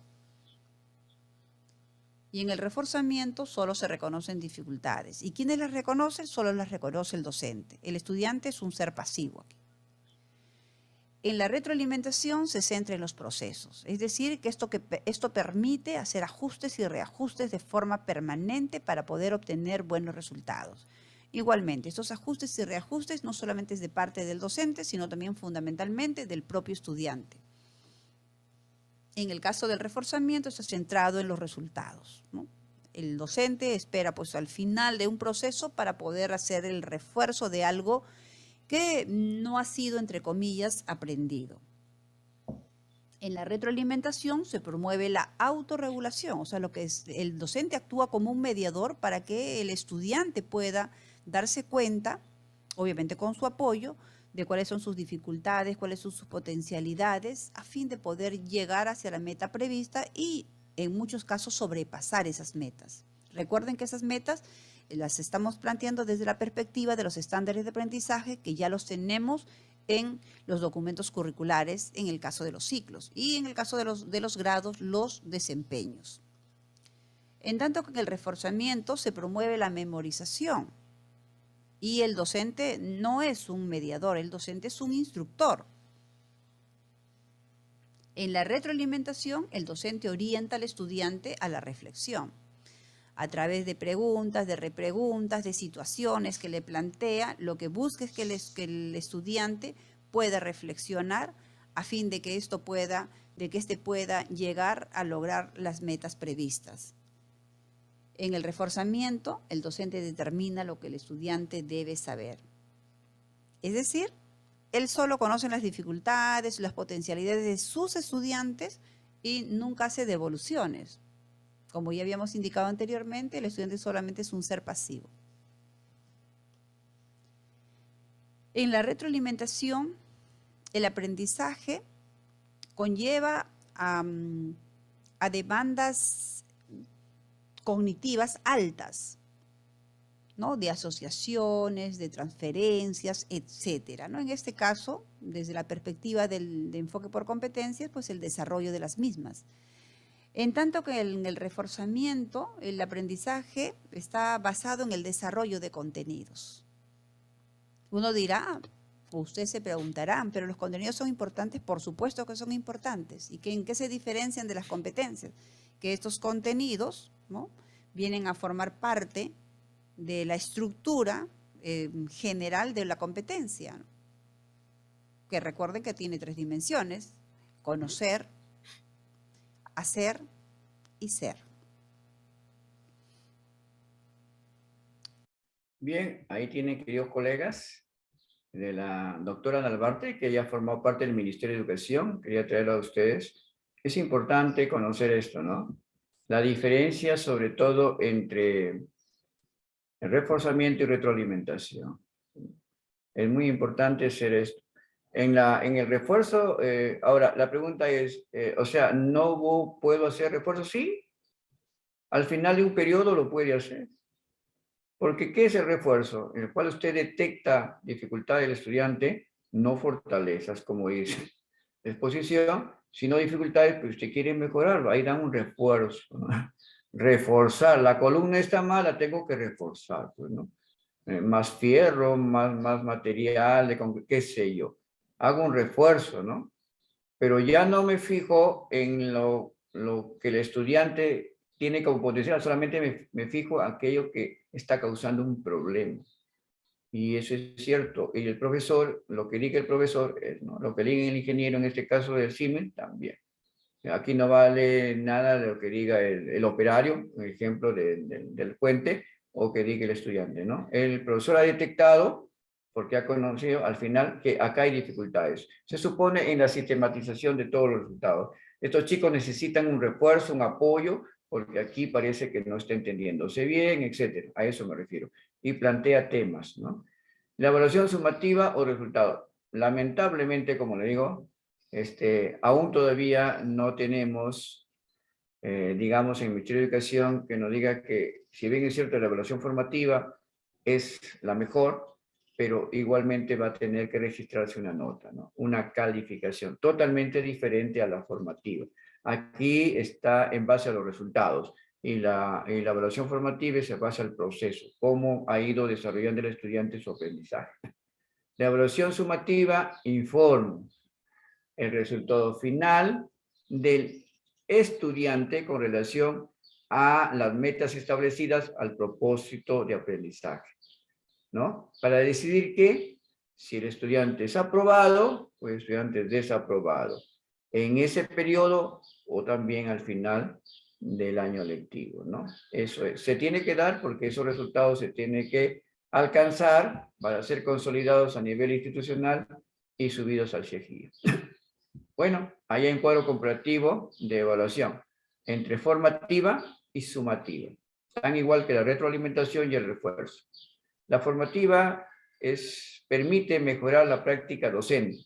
Speaker 5: Y en el reforzamiento solo se reconocen dificultades. ¿Y quiénes las reconocen? Solo las reconoce el docente. El estudiante es un ser pasivo aquí. En la retroalimentación se centra en los procesos, es decir, que esto permite hacer ajustes y reajustes de forma permanente para poder obtener buenos resultados. Igualmente, estos ajustes y reajustes no solamente es de parte del docente, sino también fundamentalmente del propio estudiante. En el caso del reforzamiento está centrado en los resultados, ¿no? El docente espera pues al final de un proceso para poder hacer el refuerzo de algo que no ha sido, entre comillas, aprendido. En la retroalimentación se promueve la autorregulación, o sea, lo que es, el docente actúa como un mediador para que el estudiante pueda darse cuenta, obviamente con su apoyo, de cuáles son sus dificultades, cuáles son sus potencialidades, a fin de poder llegar hacia la meta prevista y, en muchos casos, sobrepasar esas metas. Recuerden que esas metas las estamos planteando desde la perspectiva de los estándares de aprendizaje que ya los tenemos en los documentos curriculares en el caso de los ciclos y en el caso de los grados, los desempeños. En tanto que en el reforzamiento se promueve la memorización y el docente no es un mediador, el docente es un instructor. En la retroalimentación, el docente orienta al estudiante a la reflexión a través de preguntas, de repreguntas, de situaciones que le plantea. Lo que busca es que el estudiante pueda reflexionar a fin de que éste pueda llegar a lograr las metas previstas. En el reforzamiento, el docente determina lo que el estudiante debe saber. Es decir, él solo conoce las dificultades, las potencialidades de sus estudiantes y nunca hace devoluciones. Como ya habíamos indicado anteriormente, el estudiante solamente es un ser pasivo. En la retroalimentación, el aprendizaje conlleva a demandas cognitivas altas, ¿no? De asociaciones, de transferencias, etcétera, ¿no? En este caso, desde la perspectiva de enfoque por competencias, pues el desarrollo de las mismas. En tanto que en el reforzamiento, el aprendizaje está basado en el desarrollo de contenidos. Uno dirá, ustedes se preguntarán, pero los contenidos son importantes, por supuesto que son importantes. ¿Y en qué se diferencian de las competencias? Que estos contenidos, ¿no?, vienen a formar parte de la estructura general de la competencia, ¿no?, que recuerden que tiene 3 dimensiones: conocer, hacer y ser.
Speaker 1: Bien, ahí tienen, queridos colegas, de la doctora Nalbarte, que ya formó parte del Ministerio de Educación. Quería traerlo a ustedes. Es importante conocer esto, ¿no? La diferencia, sobre todo, entre el reforzamiento y retroalimentación. Es muy importante hacer esto. En el refuerzo, ahora, la pregunta es, o sea, ¿no puedo hacer refuerzo? Sí, al final de un periodo lo puede hacer. Porque, ¿qué es el refuerzo? En el cual usted detecta dificultad del estudiante, no fortalezas, como dice la exposición, sino dificultades que usted quiere mejorarlo. Ahí dan un refuerzo, ¿no? Reforzar. La columna está mala, tengo que reforzar, pues, ¿no? Más fierro, más material, qué sé yo. Hago un refuerzo, ¿no? Pero ya no me fijo en lo que el estudiante tiene como potencial, solamente me fijo en aquello que está causando un problema. Y eso es cierto. Y el profesor, lo que diga el profesor, ¿no?, lo que diga el ingeniero, en este caso del Siemens, también. Aquí no vale nada de lo que diga el operario, por ejemplo, del puente, o que diga el estudiante, ¿no? El profesor ha detectado, porque ha conocido al final, que acá hay dificultades. Se supone en la sistematización de todos los resultados. Estos chicos necesitan un refuerzo, un apoyo, porque aquí parece que no está entendiéndose bien, etcétera. A eso me refiero. Y plantea temas, ¿no? La evaluación sumativa o resultado. Lamentablemente, como le digo, aún todavía no tenemos, digamos, en el Ministerio de Educación que nos diga que, si bien es cierto, la evaluación formativa es la mejor, pero igualmente va a tener que registrarse una nota, ¿no? Una calificación totalmente diferente a la formativa. Aquí está en base a los resultados y la evaluación formativa se basa en el proceso, cómo ha ido desarrollando el estudiante su aprendizaje. La evaluación sumativa informa el resultado final del estudiante con relación a las metas establecidas al propósito de aprendizaje, ¿no? Para decidir que si el estudiante es aprobado o el estudiante es desaprobado en ese periodo o también al final del año lectivo, ¿no? Eso es. Se tiene que dar porque esos resultados se tienen que alcanzar para ser consolidados a nivel institucional y subidos al CIEGIA. Bueno, ahí hay un cuadro comparativo de evaluación entre formativa y sumativa, tan igual que la retroalimentación y el refuerzo. La formativa permite mejorar la práctica docente,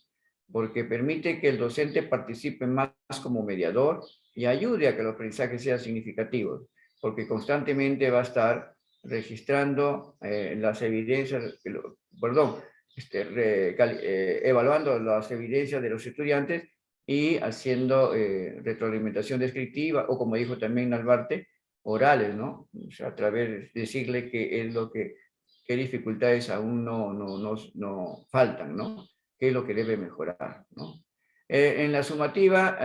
Speaker 1: porque permite que el docente participe más como mediador y ayude a que el aprendizaje sea significativo, porque constantemente va a estar registrando las evidencias, evaluando las evidencias de los estudiantes y haciendo retroalimentación descriptiva, o como dijo también Nalbarte, orales, ¿no? O sea, a través de decirle qué es lo que, qué dificultades aún no faltan, ¿no? Qué es lo que debe mejorar, ¿no? En la sumativa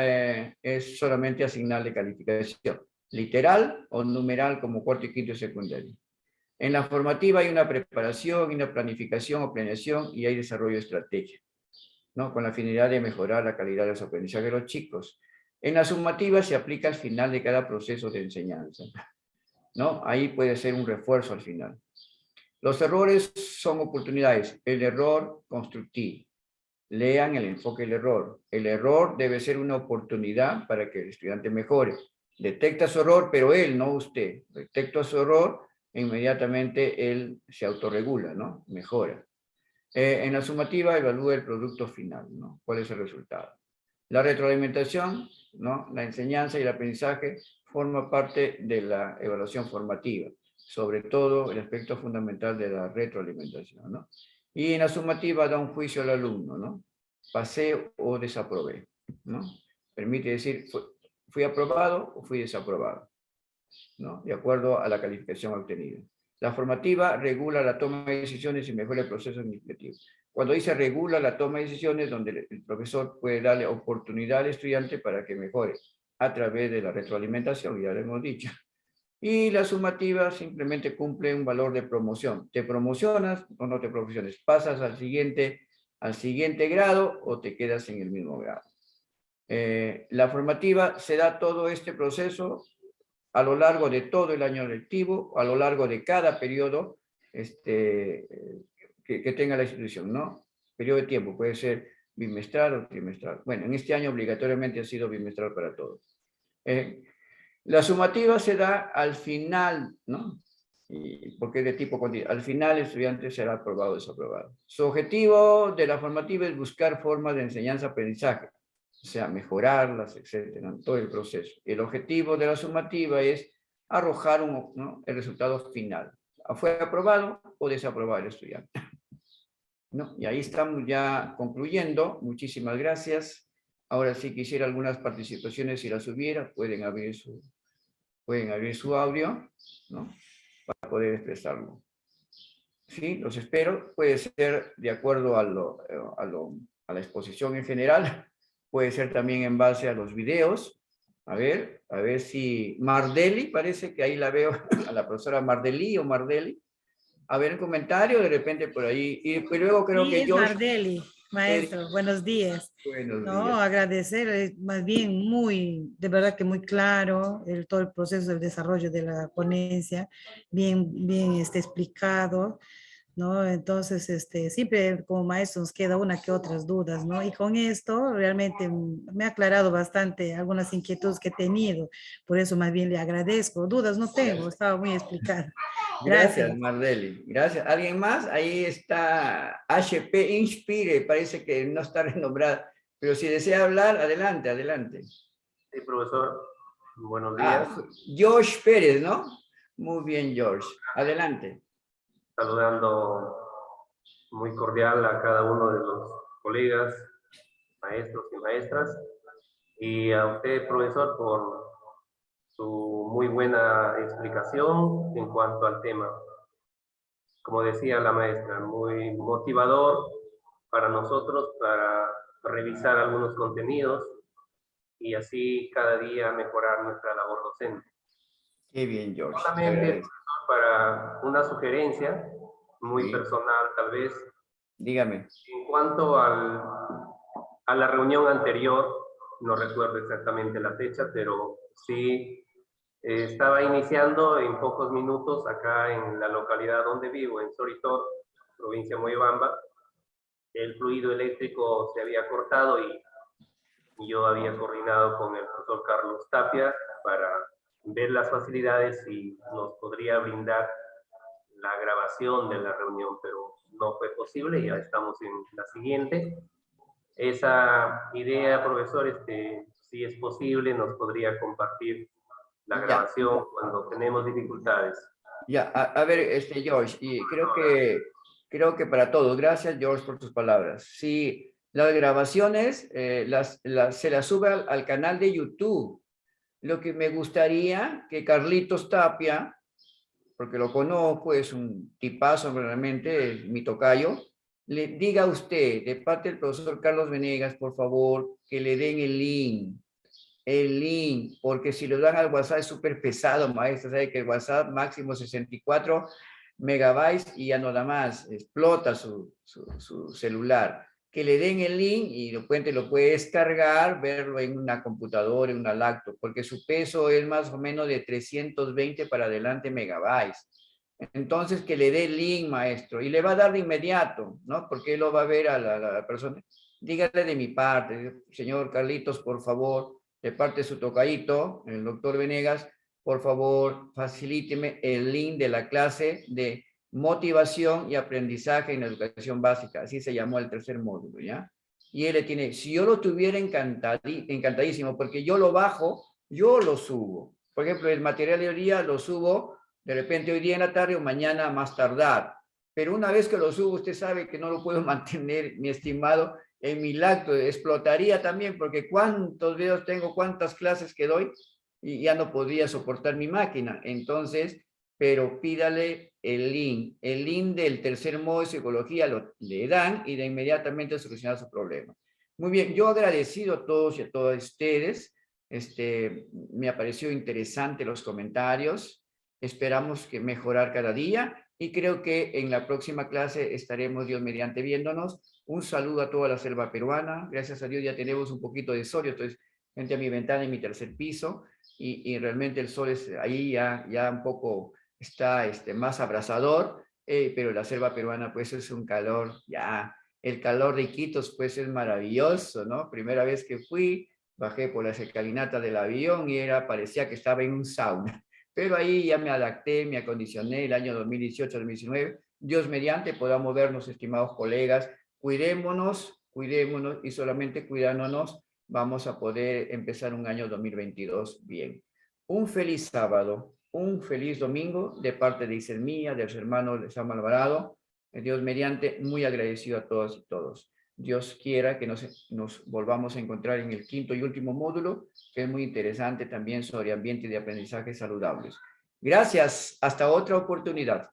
Speaker 1: es solamente asignarle calificación, literal o numeral como cuarto y quinto y secundario. En la formativa hay una preparación, una planificación o planeación y hay desarrollo de estrategia, ¿no? Con la finalidad de mejorar la calidad de los aprendizajes de los chicos. En la sumativa se aplica al final de cada proceso de enseñanza, ¿no? Ahí puede ser un refuerzo al final. Los errores son oportunidades. El error constructivo. Lean el enfoque del error. El error debe ser una oportunidad para que el estudiante mejore. Detecta su error, pero él, no usted. Detecta su error e inmediatamente él se autorregula, ¿no? Mejora. En la sumativa evalúa el producto final, ¿no? ¿Cuál es el resultado? La retroalimentación, ¿no? La enseñanza y el aprendizaje forma parte de la evaluación formativa, sobre todo el aspecto fundamental de la retroalimentación, ¿no? Y en la sumativa da un juicio al alumno, ¿no? Pasé o desaprobé, ¿no? Permite decir, fui aprobado o fui desaprobado, ¿no? De acuerdo a la calificación obtenida. La formativa regula la toma de decisiones y mejora el proceso administrativo. Cuando dice regula la toma de decisiones, donde el profesor puede darle oportunidad al estudiante para que mejore a través de la retroalimentación, ya lo hemos dicho. Y la sumativa simplemente cumple un valor de promoción. ¿Te promocionas o no te promociones? ¿Pasas al siguiente grado o te quedas en el mismo grado? La formativa se da todo este proceso a lo largo de todo el año lectivo, a lo largo de cada periodo que tenga la institución, ¿no? Periodo de tiempo, puede ser bimestral o trimestral. Bueno, en este año obligatoriamente ha sido bimestral para todos. La sumativa se da al final, ¿no? Porque es de tipo continuo. Al final el estudiante será aprobado o desaprobado. Su objetivo de la formativa es buscar formas de enseñanza-aprendizaje, o sea, mejorarlas, etcétera, todo el proceso. El objetivo de la sumativa es arrojar ¿no? el resultado final. ¿Fue aprobado o desaprobado el estudiante? ¿No? Y ahí estamos ya concluyendo. Muchísimas gracias. Ahora sí quisiera algunas participaciones, si las hubiera, pueden abrir su audio, ¿no? Para poder expresarlo. Sí, los espero. Puede ser de acuerdo a la exposición en general. Puede ser también en base a los videos. A ver si Mardeli, parece que ahí la veo, a la profesora Mardeli o Mardeli. A ver el comentario, de repente por ahí. Y luego creo
Speaker 6: Sí,
Speaker 1: que
Speaker 6: es
Speaker 1: George.
Speaker 6: Mardeli, maestro. Buenos días.
Speaker 1: Buenos
Speaker 6: No,
Speaker 1: días.
Speaker 6: agradecer, más bien de verdad que muy claro todo el proceso del desarrollo de la ponencia, bien explicado, ¿no? Entonces, siempre como maestro nos queda una que otras dudas, ¿no? Y con esto realmente me ha aclarado bastante algunas inquietudes que he tenido, por eso más bien le agradezco. Dudas no tengo, estaba muy explicado.
Speaker 1: Gracias, Mardeli. Gracias. ¿Alguien más? Ahí está HP Inspire, parece que no está renombrada, pero si desea hablar, adelante, adelante.
Speaker 7: Sí, profesor. Buenos días.
Speaker 1: George Pérez, ¿no? Muy bien, George. Adelante.
Speaker 7: Saludando muy cordial a cada uno de los colegas, maestros y maestras, y a usted, profesor, por su muy buena explicación en cuanto al tema. Como decía la maestra, muy motivador para nosotros para revisar algunos contenidos y así cada día mejorar nuestra labor docente.
Speaker 1: Qué bien, George. Te
Speaker 7: Solamente,
Speaker 1: agradezco.
Speaker 7: profesor, para una sugerencia muy
Speaker 1: Sí.
Speaker 7: personal tal vez,
Speaker 1: Dígame.
Speaker 7: en cuanto a la reunión anterior, no recuerdo exactamente la fecha, pero sí estaba iniciando en pocos minutos acá en la localidad donde vivo, en Soritor, provincia de Moyobamba. El fluido eléctrico se había cortado y yo había coordinado con el profesor Carlos Tapia para ver las facilidades y nos podría brindar la grabación de la reunión, pero no fue posible, ya estamos en la siguiente. Esa idea, profesor, si es posible, nos podría compartir la
Speaker 1: Ya.
Speaker 7: grabación cuando tenemos dificultades.
Speaker 1: Ya, a ver, George, y creo que para todos, gracias George por tus palabras. Sí, las grabaciones se las sube al canal de YouTube. Lo que me gustaría que Carlitos Tapia, porque lo conozco, es un tipazo realmente, es mi tocayo, le diga a usted, de parte del profesor Carlos Venegas, por favor, que le den el link, porque si lo dan al WhatsApp es súper pesado, maestro, sabe que el WhatsApp máximo 64 megabytes y ya no da más, explota su celular. Que le den el link y lo puede descargar, verlo en una computadora, en una laptop, porque su peso es más o menos de 320 para adelante megabytes. Entonces, que le dé el link, maestro, y le va a dar de inmediato, ¿no? Porque él lo va a ver a la persona. Dígale de mi parte, señor Carlitos, por favor, de parte de su tocayito, el doctor Venegas, por favor, facilíteme el link de la clase de motivación y aprendizaje en educación básica. Así se llamó el tercer módulo, ¿ya? Y él le tiene, si yo lo tuviera encantadísimo, porque yo lo bajo, yo lo subo. Por ejemplo, el material de hoy día lo subo de repente hoy día en la tarde o mañana más tardar. Pero una vez que lo subo, usted sabe que no lo puedo mantener, mi estimado, en mi lacto. Explotaría también, porque cuántos videos tengo, cuántas clases que doy, y ya no podría soportar mi máquina. Entonces, pero pídale el link del tercer modo de psicología, le dan y de inmediatamente solucionar su problema. Muy bien, yo agradecido a todos y a todas ustedes. Me pareció interesante los comentarios. Esperamos que mejorar cada día y creo que en la próxima clase estaremos Dios mediante viéndonos. Un saludo a toda la selva peruana. Gracias a Dios ya tenemos un poquito de sol. Yo estoy frente a mi ventana en mi tercer piso y realmente el sol es ahí ya un poco está más abrasador, pero la selva peruana pues es un calor ya. El calor de Iquitos pues es maravilloso, ¿no? Primera vez que fui, bajé por la escalinata del avión y parecía que estaba en un sauna. Pero ahí ya me adapté, me acondicioné el año 2018-2019. Dios mediante podamos vernos, estimados colegas. Cuidémonos y solamente cuidándonos vamos a poder empezar un año 2022 bien. Un feliz sábado, un feliz domingo de parte de Iselmía, de los hermanos de Samuel Alvarado. Dios mediante, muy agradecido a todas y todos. Dios quiera que nos volvamos a encontrar en el quinto y último módulo, que es muy interesante también sobre ambiente de aprendizaje saludables. Gracias, hasta otra oportunidad.